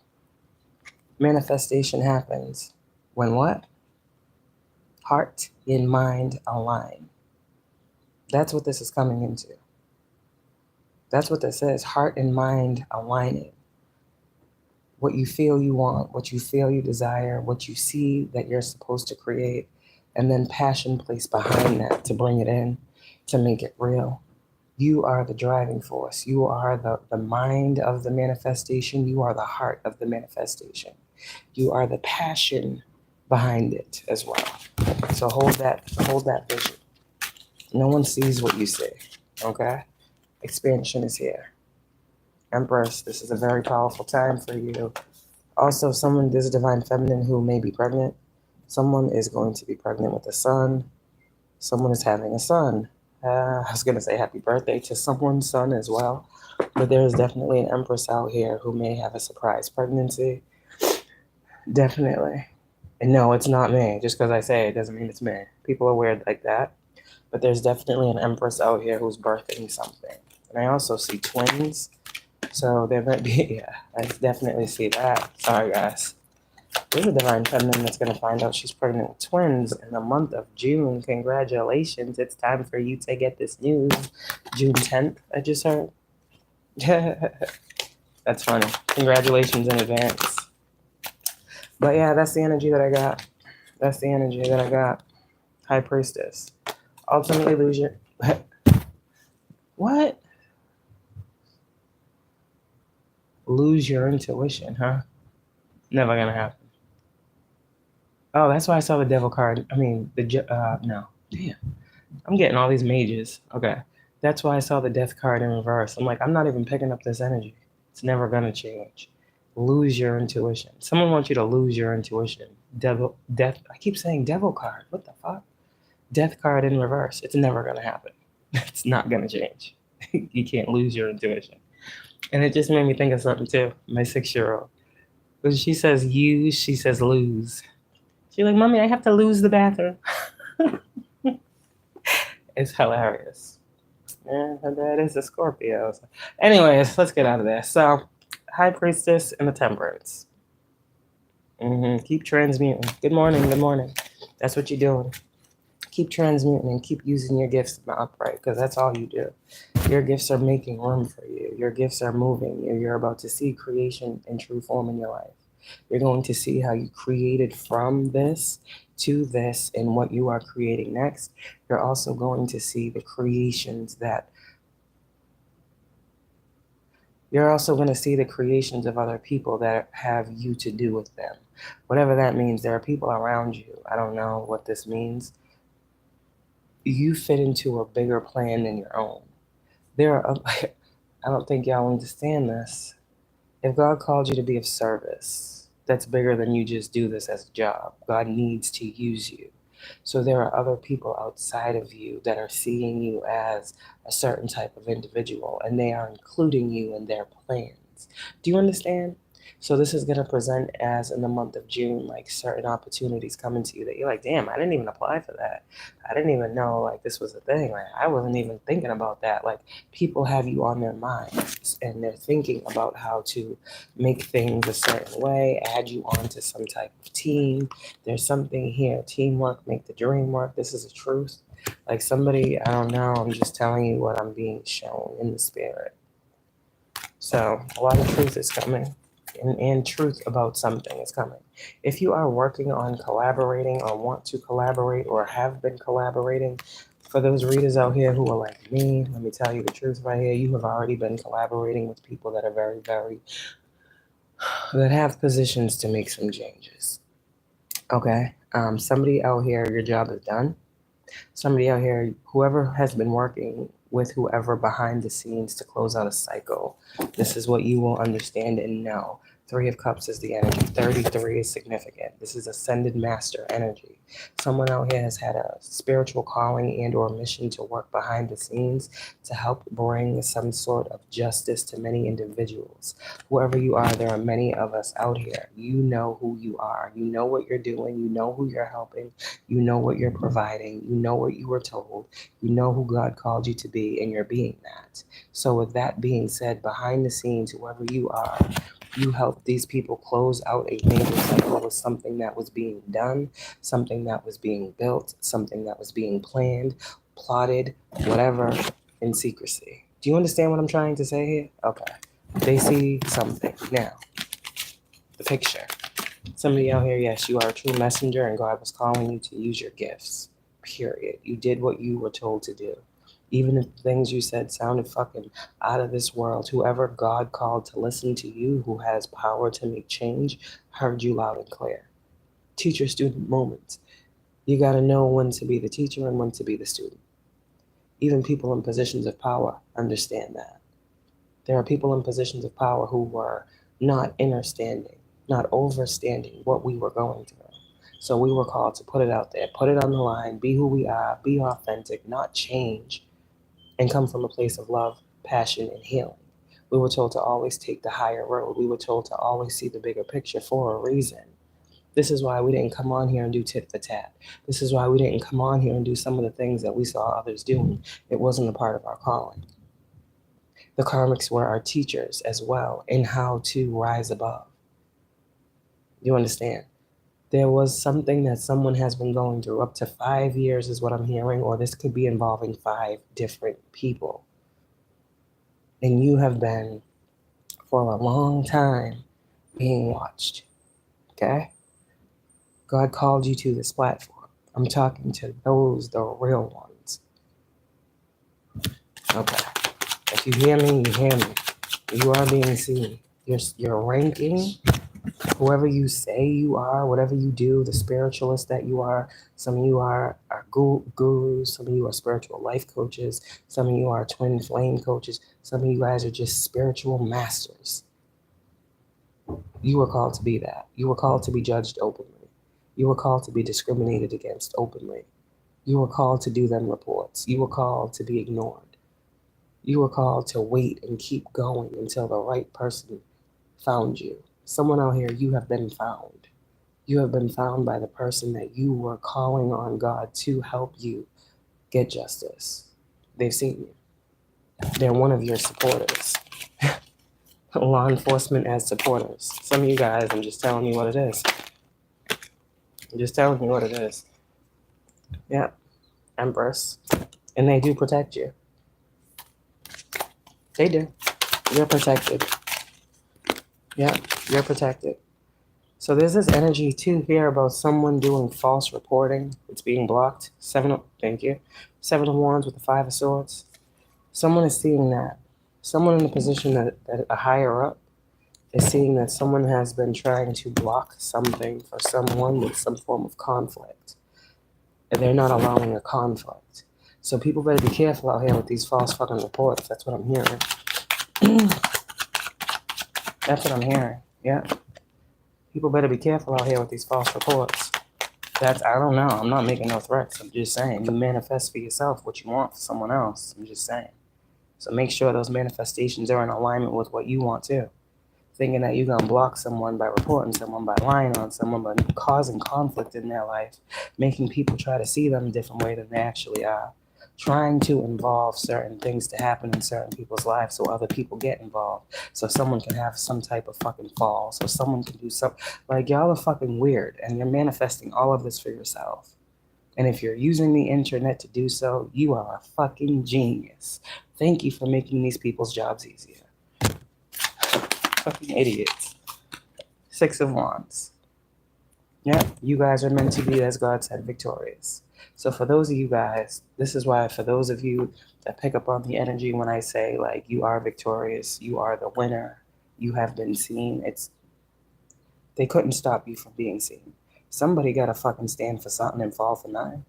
Manifestation happens when what? Heart and mind align. That's what this is coming into. That's what this is, heart and mind aligning. What you feel you want, what you feel you desire, what you see that you're supposed to create, and then passion placed behind that to bring it in, to make it real. You are the driving force. You are the mind of the manifestation. You are the heart of the manifestation. You are the passion behind it as well. So hold that vision. No one sees what you see, okay? Expansion is here. Empress, this is a very powerful time for you. Also, there's a divine feminine who may be pregnant. Someone is going to be pregnant with a son. Someone is having a son. I was going to say happy birthday to someone's son as well. But there is definitely an empress out here who may have a surprise pregnancy. Definitely. And no, it's not me. Just because I say it doesn't mean it's me. People are weird like that. But there's definitely an empress out here who's birthing something. And I also see twins. So there might be, yeah, I definitely see that. Sorry, guys. There's a divine feminine that's going to find out she's pregnant with twins in the month of June. Congratulations. It's time for you to get this news. June 10th, I just heard. That's funny. Congratulations in advance. But yeah, that's the energy that I got. That's the energy that I got. High Priestess. Ultimately lose your... What? Lose your intuition, huh? Never gonna happen. Oh, that's why I saw the devil card. I mean, no. Damn. I'm getting all these mages. Okay. That's why I saw the death card in reverse. I'm like, I'm not even picking up this energy. It's never gonna change. Lose your intuition. Someone wants you to lose your intuition. Death. I keep saying devil card. What the fuck? Death card in reverse. It's never gonna happen. It's not gonna change. You can't lose your intuition. And it just made me think of something too. My 6-year-old. When she says use, she says lose. She's like, Mommy, I have to lose the bathroom. It's hilarious. And her dad is a Scorpio. So. Anyways, let's get out of there. So, High Priestess and the Temperance. Keep transmuting. Good morning, good morning. That's what you're doing. Keep transmuting and keep using your gifts in the upright, because that's all you do. Your gifts are making room for you. Your gifts are moving. You're about to see creation in true form in your life. You're going to see how you created from this to this and what you are creating next. You're also going to see the creations that you're also going to see the creations of other people that have you to do with them. Whatever that means, there are people around you. I don't know what this means. You fit into a bigger plan than your own. I don't think y'all understand this. If God called you to be of service, that's bigger than you just do this as a job. God needs to use you. So there are other people outside of you that are seeing you as a certain type of individual, and they are including you in their plans. Do you understand? So this is going to present as in the month of June, like certain opportunities coming to you that you're like, damn, I didn't even apply for that. I didn't even know like this was a thing. Like I wasn't even thinking about that. Like people have you on their minds and they're thinking about how to make things a certain way, add you onto some type of team. There's something here. Teamwork make the dream work. This is a truth. Like somebody, I don't know, I'm just telling you what I'm being shown in the spirit. So a lot of truth is coming. And truth about something is coming. If you are working on collaborating or want to collaborate or have been collaborating, for those readers out here who are like me, let me tell you the truth right here. You have already been collaborating with people that are very, very, that have positions to make some changes. Okay? Somebody out here, your job is done. Somebody out here, whoever has been working with whoever behind the scenes to close out a cycle, this is what you will understand and know. 3 of Cups is the energy. 33 is significant. This is ascended master energy. Someone out here has had a spiritual calling and or mission to work behind the scenes to help bring some sort of justice to many individuals. Whoever you are, there are many of us out here. You know who you are. You know what you're doing. You know who you're helping. You know what you're providing. You know what you were told. You know who God called you to be, and you're being that. So with that being said, behind the scenes, whoever you are, you helped these people close out a major cycle with something that was being done, something that was being built, something that was being planned, plotted, whatever, in secrecy. Do you understand what I'm trying to say here? Okay. They see something. Now, the picture. Somebody out here, yes, you are a true messenger and God was calling you to use your gifts. Period. You did what you were told to do. Even if things you said sounded fucking out of this world, whoever God called to listen to you, who has power to make change, heard you loud and clear. Teacher-student moments. You got to know when to be the teacher and when to be the student. Even people in positions of power understand that. There are people in positions of power who were not understanding, not overstanding what we were going through. So we were called to put it out there, put it on the line, be who we are, be authentic, not change, and come from a place of love, passion, and healing. We were told to always take the higher road. We were told to always see the bigger picture for a reason. This is why we didn't come on here and do tit for tat. This is why we didn't come on here and do some of the things that we saw others doing. It wasn't a part of our calling. The karmics were our teachers as well in how to rise above. You understand? There was something that someone has been going through up to 5 years is what I'm hearing, or this could be involving 5 different people. And you have been, for a long time, being watched. Okay? God called you to this platform. I'm talking to those, the real ones. Okay. If you hear me, you hear me. You are being seen. Your ranking, whoever you say you are, whatever you do, the spiritualist that you are, some of you are gurus, some of you are spiritual life coaches, some of you are twin flame coaches, some of you guys are just spiritual masters. You were called to be that. You were called to be judged openly. You were called to be discriminated against openly. You were called to do them reports. You were called to be ignored. You were called to wait and keep going until the right person found you. Someone out here, you have been found. You have been found by the person that you were calling on God to help you get justice. They've seen you. They're one of your supporters. Law enforcement as supporters. Some of you guys, I'm just telling you what it is. I'm just telling you what it is. Yeah, Empress. And they do protect you. They do. You're protected. Yeah, you're protected. So there's this energy too here about someone doing false reporting. It's being blocked. Thank you. 7 of Wands with the 5 of Swords. Someone is seeing that. Someone in a position that a higher up is seeing that someone has been trying to block something for someone with some form of conflict. And they're not allowing a conflict. So people better be careful out here with these false fucking reports. That's what I'm hearing. That's what I'm hearing. Yeah. People better be careful out here with these false reports. I don't know. I'm not making no threats. I'm just saying. You manifest for yourself what you want for someone else. I'm just saying. So make sure those manifestations are in alignment with what you want too. Thinking that you're going to block someone by reporting someone, by lying on someone, by causing conflict in their life, making people try to see them a different way than they actually are. Trying to involve certain things to happen in certain people's lives so other people get involved. So someone can have some type of fucking fall. So someone can do something. Like, y'all are fucking weird. And you're manifesting all of this for yourself. And if you're using the internet to do so, you are a fucking genius. Thank you for making these people's jobs easier. Fucking idiots. 6 of Wands. Yeah, you guys are meant to be, as God said, victorious. So for those of you guys, this is why for those of you that pick up on the energy when I say, like, you are victorious, you are the winner, you have been seen, they couldn't stop you from being seen. Somebody got to fucking stand for something and fall for nothing.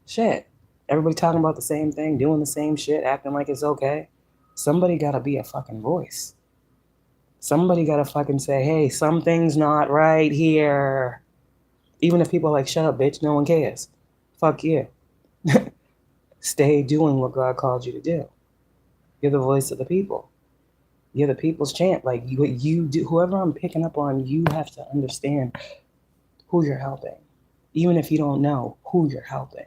Shit. Everybody talking about the same thing, doing the same shit, acting like it's okay. Somebody got to be a fucking voice. Somebody got to fucking say, hey, something's not right here. Even if people are like, shut up, bitch, no one cares. Fuck you. Stay doing what God called you to do. You're the voice of the people. You're the people's champ. Like, you do, whoever I'm picking up on, you have to understand who you're helping. Even if you don't know who you're helping.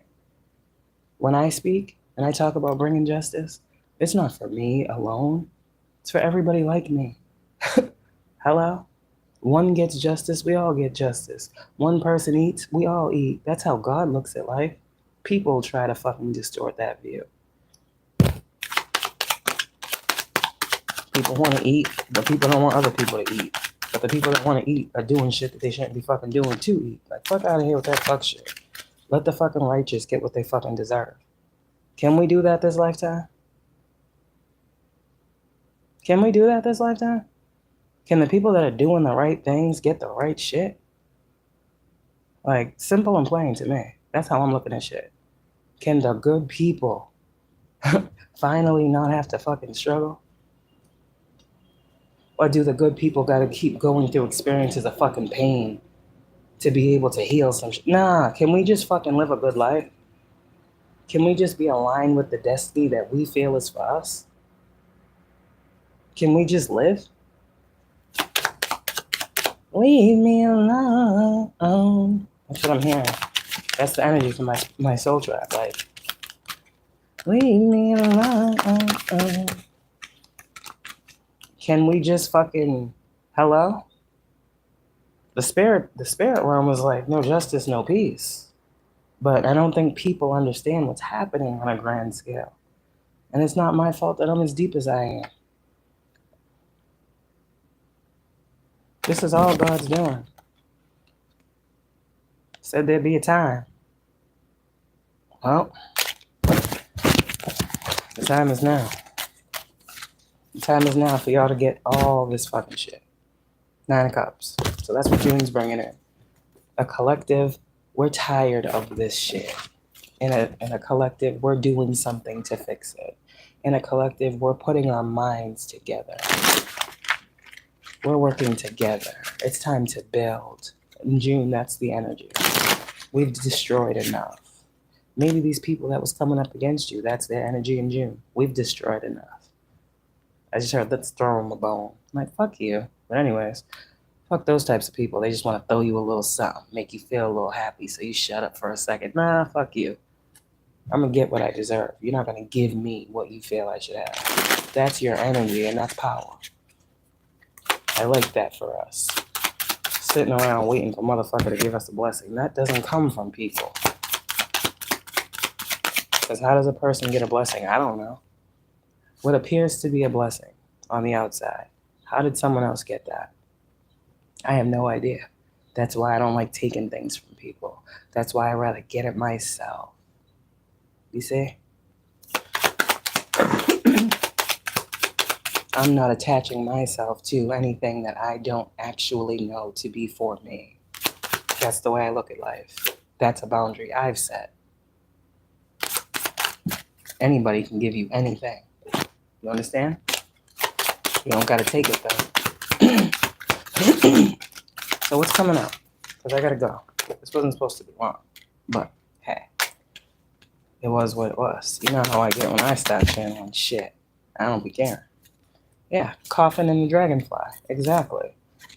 When I speak and I talk about bringing justice, it's not for me alone. It's for everybody like me. Hello? One gets justice, we all get justice. One person eats, we all eat. That's how God looks at life. People try to fucking distort that view. People want to eat, but people don't want other people to eat. But the people that want to eat are doing shit that they shouldn't be fucking doing to eat. Like, fuck out of here with that fuck shit. Let the fucking righteous get what they fucking deserve. Can we do that this lifetime? Can we do that this lifetime? Can the people that are doing the right things get the right shit? Like, simple and plain to me. That's how I'm looking at shit. Can the good people finally not have to fucking struggle? Or do the good people gotta keep going through experiences of fucking pain to be able to heal some shit? Nah, can we just fucking live a good life? Can we just be aligned with the destiny that we feel is for us? Can we just live? Leave me alone. That's what I'm hearing. That's the energy from my soul tribe. Like, leave me alone. Can we just fucking, hello? The spirit realm was like, no justice, no peace. But I don't think people understand what's happening on a grand scale. And it's not my fault that I'm as deep as I am. This is all God's doing. Said there'd be a time. Well, the time is now. The time is now for y'all to get all this fucking shit. 9 of Cups. So that's what June's bringing in. A collective, we're tired of this shit. In a collective, we're doing something to fix it. In a collective, we're putting our minds together. We're working together. It's time to build. In June, that's the energy. We've destroyed enough. Maybe these people that was coming up against you, that's their energy in June. We've destroyed enough. I just heard, let's throw them a bone. I'm like, fuck you. But anyways, fuck those types of people. They just want to throw you a little something, make you feel a little happy, so you shut up for a second. Nah, fuck you. I'm going to get what I deserve. You're not going to give me what you feel I should have. That's your energy, and that's power. I like that for us. Sitting around waiting for motherfucker to give us a blessing. That doesn't come from people. Because how does a person get a blessing? I don't know. What appears to be a blessing on the outside, how did someone else get that? I have no idea. That's why I don't like taking things from people. That's why I rather get it myself. You see? I'm not attaching myself to anything that I don't actually know to be for me. That's the way I look at life. That's a boundary I've set. Anybody can give you anything. You understand? You don't gotta take it though. So what's coming up? Because I gotta go. This wasn't supposed to be long. But hey, it was what it was. You know how I get when I start channeling shit. I don't be caring. Yeah, coffin and the dragonfly. Exactly.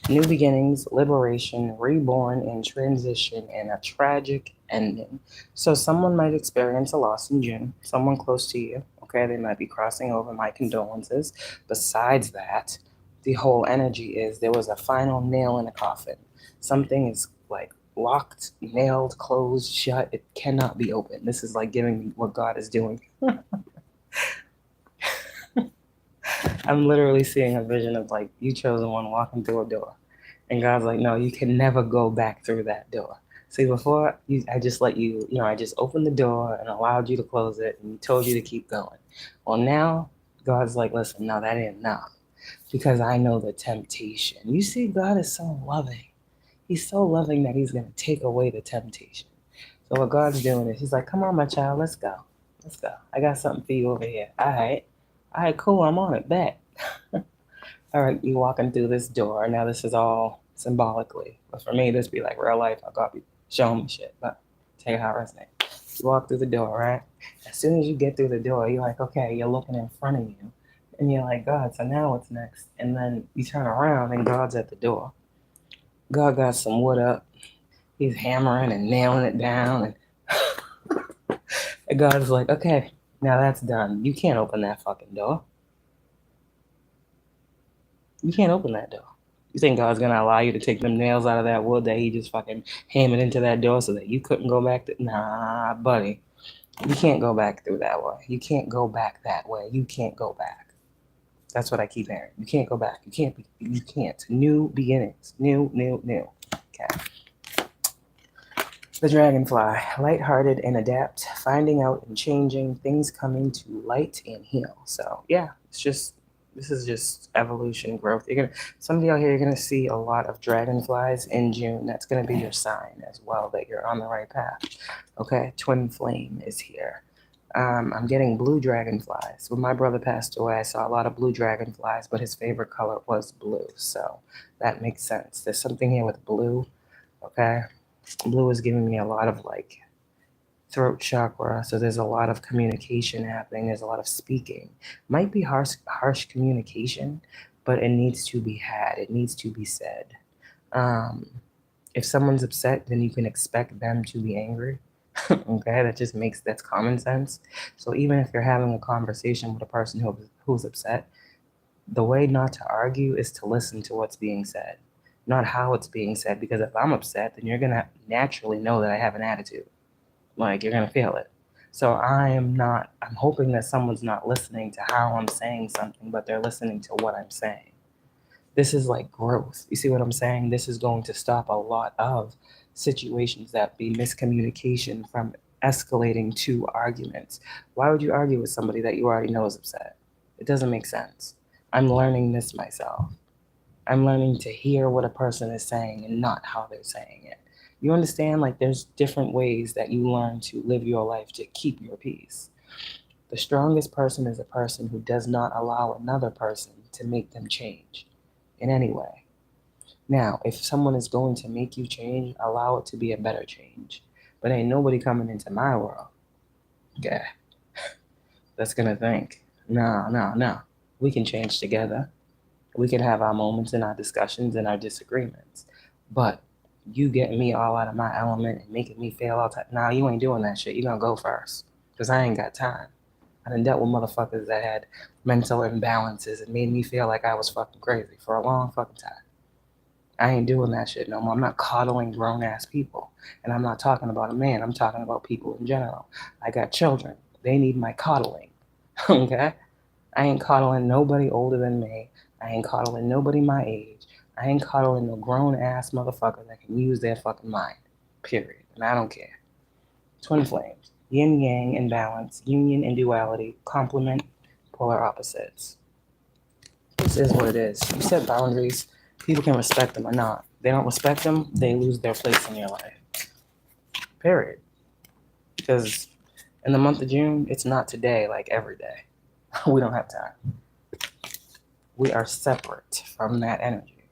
New beginnings, liberation, reborn, and transition, and a tragic ending. So someone might experience a loss in June, someone close to you. Okay, they might be crossing over. My condolences. Besides that, the whole energy is there was a final nail in a coffin. Something is like locked, nailed, closed, shut. It cannot be opened. This is like giving me what God is doing. I'm literally seeing a vision of like you chosen one walking through a door. And God's like, no, you can never go back through that door. See, before, I just let you, I just opened the door and allowed you to close it and told you to keep going. Well, now, God's like, listen, no, that ain't enough. Because I know the temptation. You see, God is so loving. He's so loving that he's going to take away the temptation. So what God's doing is he's like, come on, my child, let's go. Let's go. I got something for you over here. All right, cool, I'm on it, bet. All right, you walking through this door. Now this is all symbolically. But for me, this be like real life. I got be showing me shit. But tell you how it resonates. You walk through the door, right? As soon as you get through the door, you're like, okay, you're looking in front of you. And you're like, God, so now what's next? And then you turn around and God's at the door. God got some wood up. He's hammering and nailing it down. And God's like, okay, now that's done. You can't open that fucking door. You can't open that door. You think God's going to allow you to take them nails out of that wood that he just fucking hammered into that door so that you couldn't go back? Nah, buddy. You can't go back through that way. You can't go back that way. You can't go back. That's what I keep hearing. You can't go back. You can't. New beginnings. New. Okay. The dragonfly. Lighthearted and adapt. Finding out and changing. Things coming to light and heal. So, yeah, this is just evolution, growth. Some of y'all here, you're gonna see a lot of dragonflies in June. That's gonna be your sign as well that you're on the right path. Okay, twin flame is here. I'm getting blue dragonflies. When my brother passed away, I saw a lot of blue dragonflies, but his favorite color was blue, so that makes sense. There's something here with blue. Okay, blue is giving me a lot of like throat chakra, so there's a lot of communication happening. There's a lot of speaking. Might be harsh communication, but it needs to be had. It needs to be said. If someone's upset, then you can expect them to be angry. Okay, that's common sense. So even if you're having a conversation with a person who's upset, the way not to argue is to listen to what's being said, not how it's being said. Because if I'm upset, then you're gonna naturally know that I have an attitude. Like, you're gonna feel it. So I'm hoping that someone's not listening to how I'm saying something, but they're listening to what I'm saying. This is like growth. You see what I'm saying? This is going to stop a lot of situations that be miscommunication from escalating to arguments. Why would you argue with somebody that you already know is upset? It doesn't make sense. I'm learning this myself. I'm learning to hear what a person is saying and not how they're saying it. You understand? Like, there's different ways that you learn to live your life to keep your peace. The strongest person is a person who does not allow another person to make them change in any way. Now, if someone is going to make you change, allow it to be a better change. But ain't nobody coming into my world, yeah, that's gonna think, no. We can change together. We can have our moments and our discussions and our disagreements. But you getting me all out of my element and making me feel all time. Nah, you ain't doing that shit. You gonna go first. Because I ain't got time. I done dealt with motherfuckers that had mental imbalances and made me feel like I was fucking crazy for a long fucking time. I ain't doing that shit no more. I'm not coddling grown ass people. And I'm not talking about a man. I'm talking about people in general. I got children. They need my coddling. Okay? I ain't coddling nobody older than me. I ain't coddling nobody my age. I ain't coddling no grown ass motherfucker that can use their fucking mind. Period. And I don't care. Twin flames. Yin yang and balance. Union and duality. Complement. Polar opposites. This is what it is. You set boundaries. People can respect them or not. They don't respect them, they lose their place in your life. Period. Because in the month of June, it's not today like every day. We don't have time. We are separate from that energy.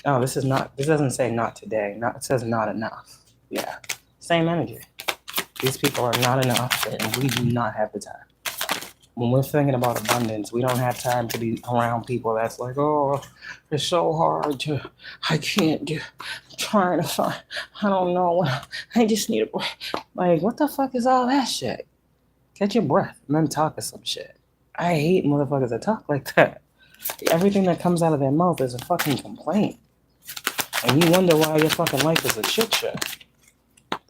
No, this doesn't say not today. It says not enough. Yeah. Same energy. These people are not enough, and we do not have the time. When we're thinking about abundance, we don't have time to be around people that's like, oh, it's so hard I can't do, I'm trying to find, I don't know, I just need a break. Like, what the fuck is all that shit? Catch your breath and then talk of some shit. I hate motherfuckers that talk like that. Everything that comes out of their mouth is a fucking complaint. And you wonder why your fucking life is a shit show.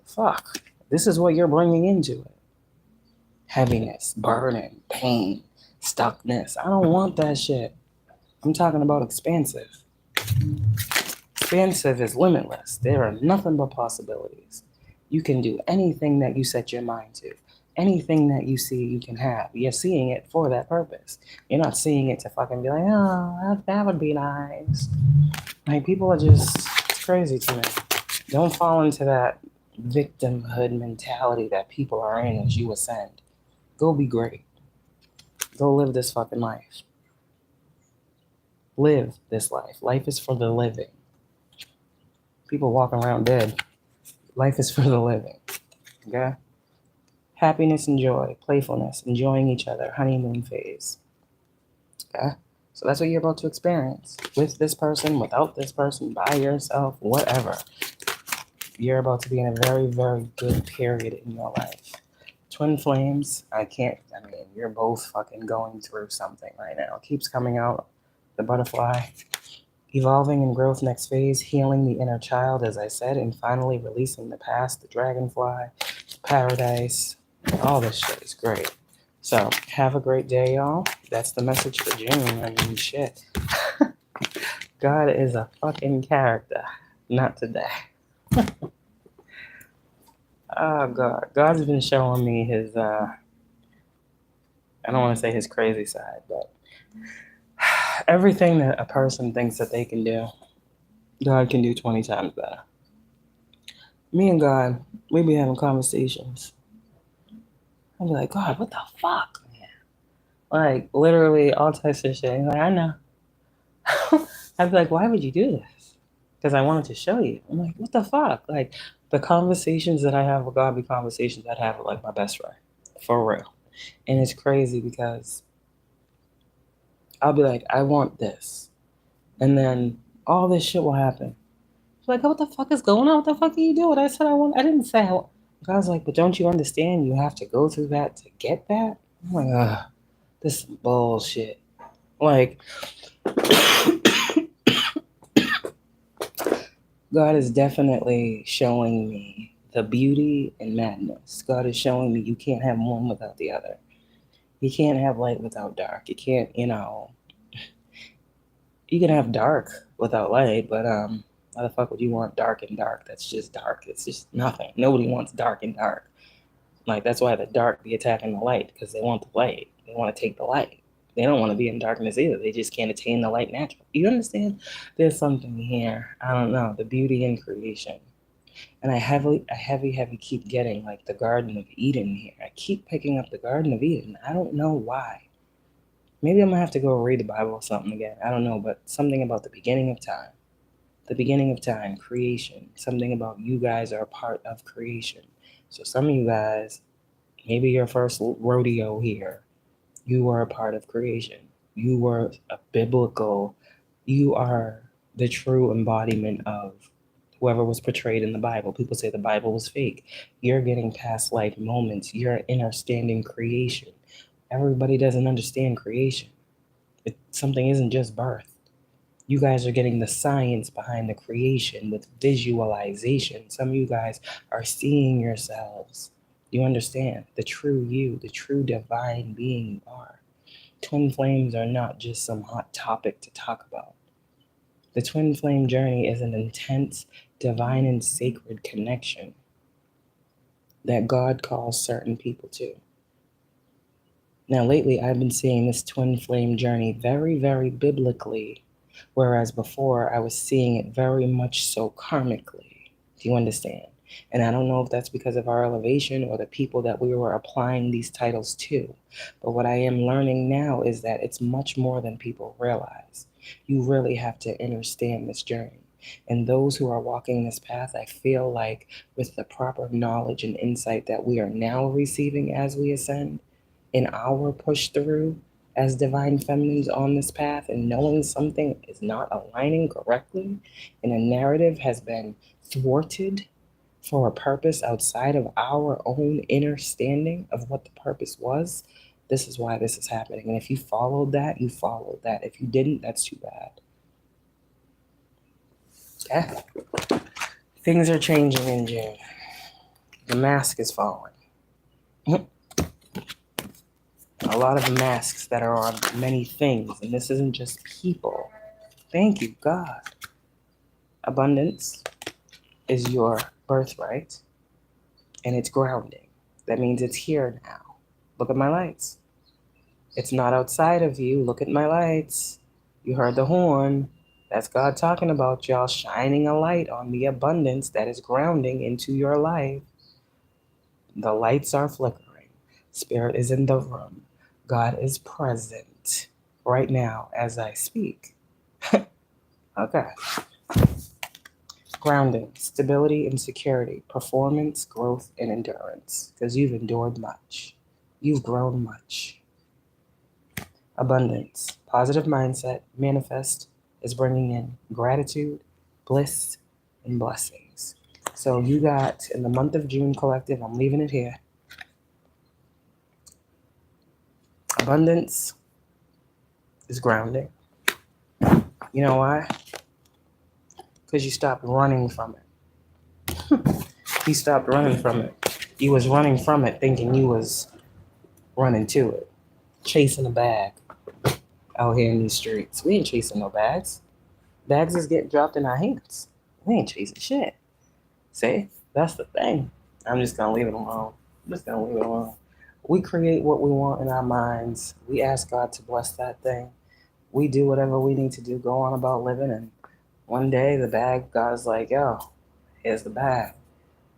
Fuck. This is what you're bringing into it. Heaviness, burden, pain, stuckness. I don't want that shit. I'm talking about expansive. Expansive is limitless. There are nothing but possibilities. You can do anything that you set your mind to. Anything that you see, you can have. You're seeing it for that purpose. You're not seeing it to fucking be like, oh, that would be nice. Like, people are just, it's crazy to me. Don't fall into that victimhood mentality that people are in as you ascend. Go be great. Go live this fucking life. Live this life. Life is for the living. People walking around dead. Life is for the living. Okay? Happiness and joy, playfulness, enjoying each other, honeymoon phase. Okay? So that's what you're about to experience. With this person, without this person, by yourself, whatever. You're about to be in a very, very good period in your life. Twin flames, you're both fucking going through something right now. It keeps coming out. The butterfly. Evolving in growth next phase, healing the inner child, as I said, and finally releasing the past, the dragonfly, paradise. All this shit is great. So, have a great day, y'all. That's the message for June. I mean, shit. God is a fucking character. Not today. Oh, God. God's been showing me his, I don't want to say his crazy side, but everything that a person thinks that they can do, God can do 20 times better. Me and God, we be having conversations. I'd be like, God, what the fuck, man? Like, literally all types of shit. He's like, I know. I'd be like, why would you do this? Because I wanted to show you. I'm like, what the fuck? Like, the conversations that I have with God be conversations I'd have with, like, my best friend. For real. And it's crazy because I'll be like, I want this. And then all this shit will happen. Like, what the fuck is going on? What the fuck are you doing? I said I didn't say God's like, but don't you understand? You have to go through that to get that? I'm like, this is bullshit. Like, God is definitely showing me the beauty and madness. God is showing me you can't have one without the other. You can't have light without dark. You can't, you can have dark without light, but why the fuck would you want dark and dark? That's just dark. It's just nothing. Nobody wants dark and dark. Like, that's why the dark be attacking the light, because they want the light. They want to take the light. They don't want to be in darkness either. They just can't attain the light naturally. You understand? There's something here. I don't know. The beauty in creation. And I heavy keep getting like the Garden of Eden here. I keep picking up the Garden of Eden. I don't know why. Maybe I'm going to have to go read the Bible or something again. I don't know, but something about the beginning of time. The beginning of time, creation. Something about you guys are a part of creation. So some of you guys, maybe your first rodeo here, you were a part of creation. You were you are the true embodiment of whoever was portrayed in the Bible. People say the Bible was fake. You're getting past life moments. You're understanding creation. Everybody doesn't understand creation. Something isn't just birth. You guys are getting the science behind the creation with visualization. Some of you guys are seeing yourselves. You understand the true you, the true divine being you are. Twin flames are not just some hot topic to talk about. The twin flame journey is an intense, divine, and sacred connection that God calls certain people to. Now, lately, I've been seeing this twin flame journey very, very biblically, whereas before I was seeing it very much so karmically. Do you understand? And I don't know if that's because of our elevation or the people that we were applying these titles to. But what I am learning now is that it's much more than people realize. You really have to understand this journey. And those who are walking this path, I feel like with the proper knowledge and insight that we are now receiving as we ascend, in our push through as divine feminines on this path, and knowing something is not aligning correctly and a narrative has been thwarted for a purpose outside of our own understanding of what the purpose was, this is why this is happening. And if you followed that, you followed that. If you didn't, that's too bad. Okay? Things are changing in June. The mask is falling. A lot of masks that are on many things, and this isn't just people. Thank you, God. Abundance is your birthright, and it's grounding. That means it's here now. Look at my lights. It's not outside of you. Look at my lights. You heard the horn. That's God talking about y'all shining a light on the abundance that is grounding into your life. The lights are flickering. Spirit is in the room. God is present right now as I speak. Okay. Grounding, stability and security, performance, growth, and endurance. Because you've endured much. You've grown much. Abundance, positive mindset, manifest is bringing in gratitude, bliss, and blessings. So you got in the month of June collective, I'm leaving it here. Abundance is grounding. You know why? Because you stopped running from it. You stopped running from it. You was running from it thinking you was running to it. Chasing a bag out here in these streets. We ain't chasing no bags. Bags is getting dropped in our hands. We ain't chasing shit. See? That's the thing. I'm just going to leave it alone. We create what we want in our minds. We ask God to bless that thing. We do whatever we need to do, go on about living, and one day the bag, God's like, yo, here's the bag.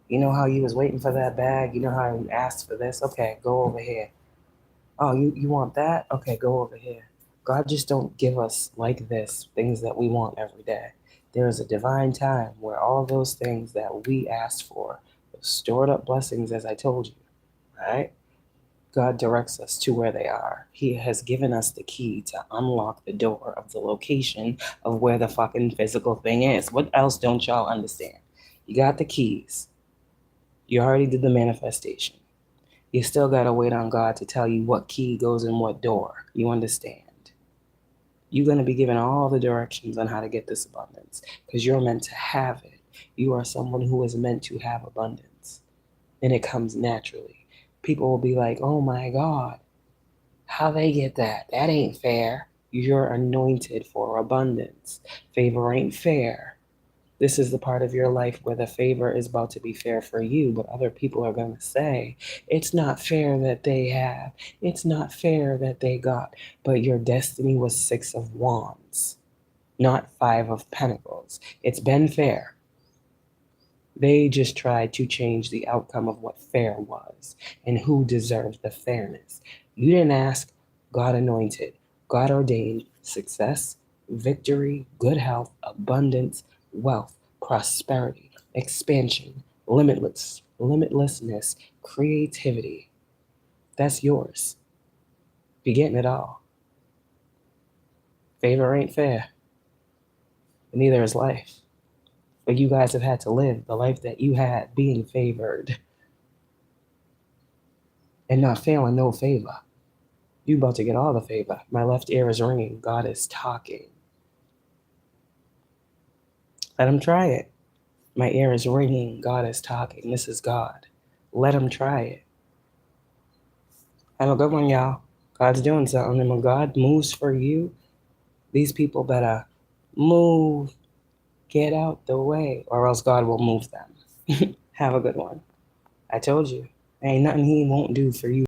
You know how you was waiting for that bag? You know how you asked for this? Okay, go over here. Oh, you want that? Okay, go over here. God just don't give us like this things that we want every day. There is a divine time where all those things that we asked for, those stored up blessings, as I told you, right? God directs us to where they are. He has given us the key to unlock the door of the location of where the fucking physical thing is. What else don't y'all understand? You got the keys. You already did the manifestation. You still gotta wait on God to tell you what key goes in what door. You understand? You're gonna be given all the directions on how to get this abundance because you're meant to have it. You are someone who is meant to have abundance, and it comes naturally. People will be like, oh my God, how they get that? That ain't fair. You're anointed for abundance. Favor ain't fair. This is the part of your life where the favor is about to be fair for you, but other people are going to say, it's not fair that they have. It's not fair that they got. But your destiny was 6 of Wands, not 5 of Pentacles. It's been fair. They just tried to change the outcome of what fair was and who deserves the fairness. You didn't ask. God anointed, God ordained success, victory, good health, abundance, wealth, prosperity, expansion, limitlessness, creativity. That's yours. You're getting it all. Favor ain't fair, and neither is life. But you guys have had to live the life that you had being favored and not failing no favor. You about to get all the favor. My left ear is ringing. God is talking. Let him try it. My ear is ringing. God is talking. This is God. Let him try it. Have a good one, y'all. God's doing something. And when God moves for you, these people better move. Get out the way, or else God will move them. Have a good one. I told you. Ain't nothing he won't do for you.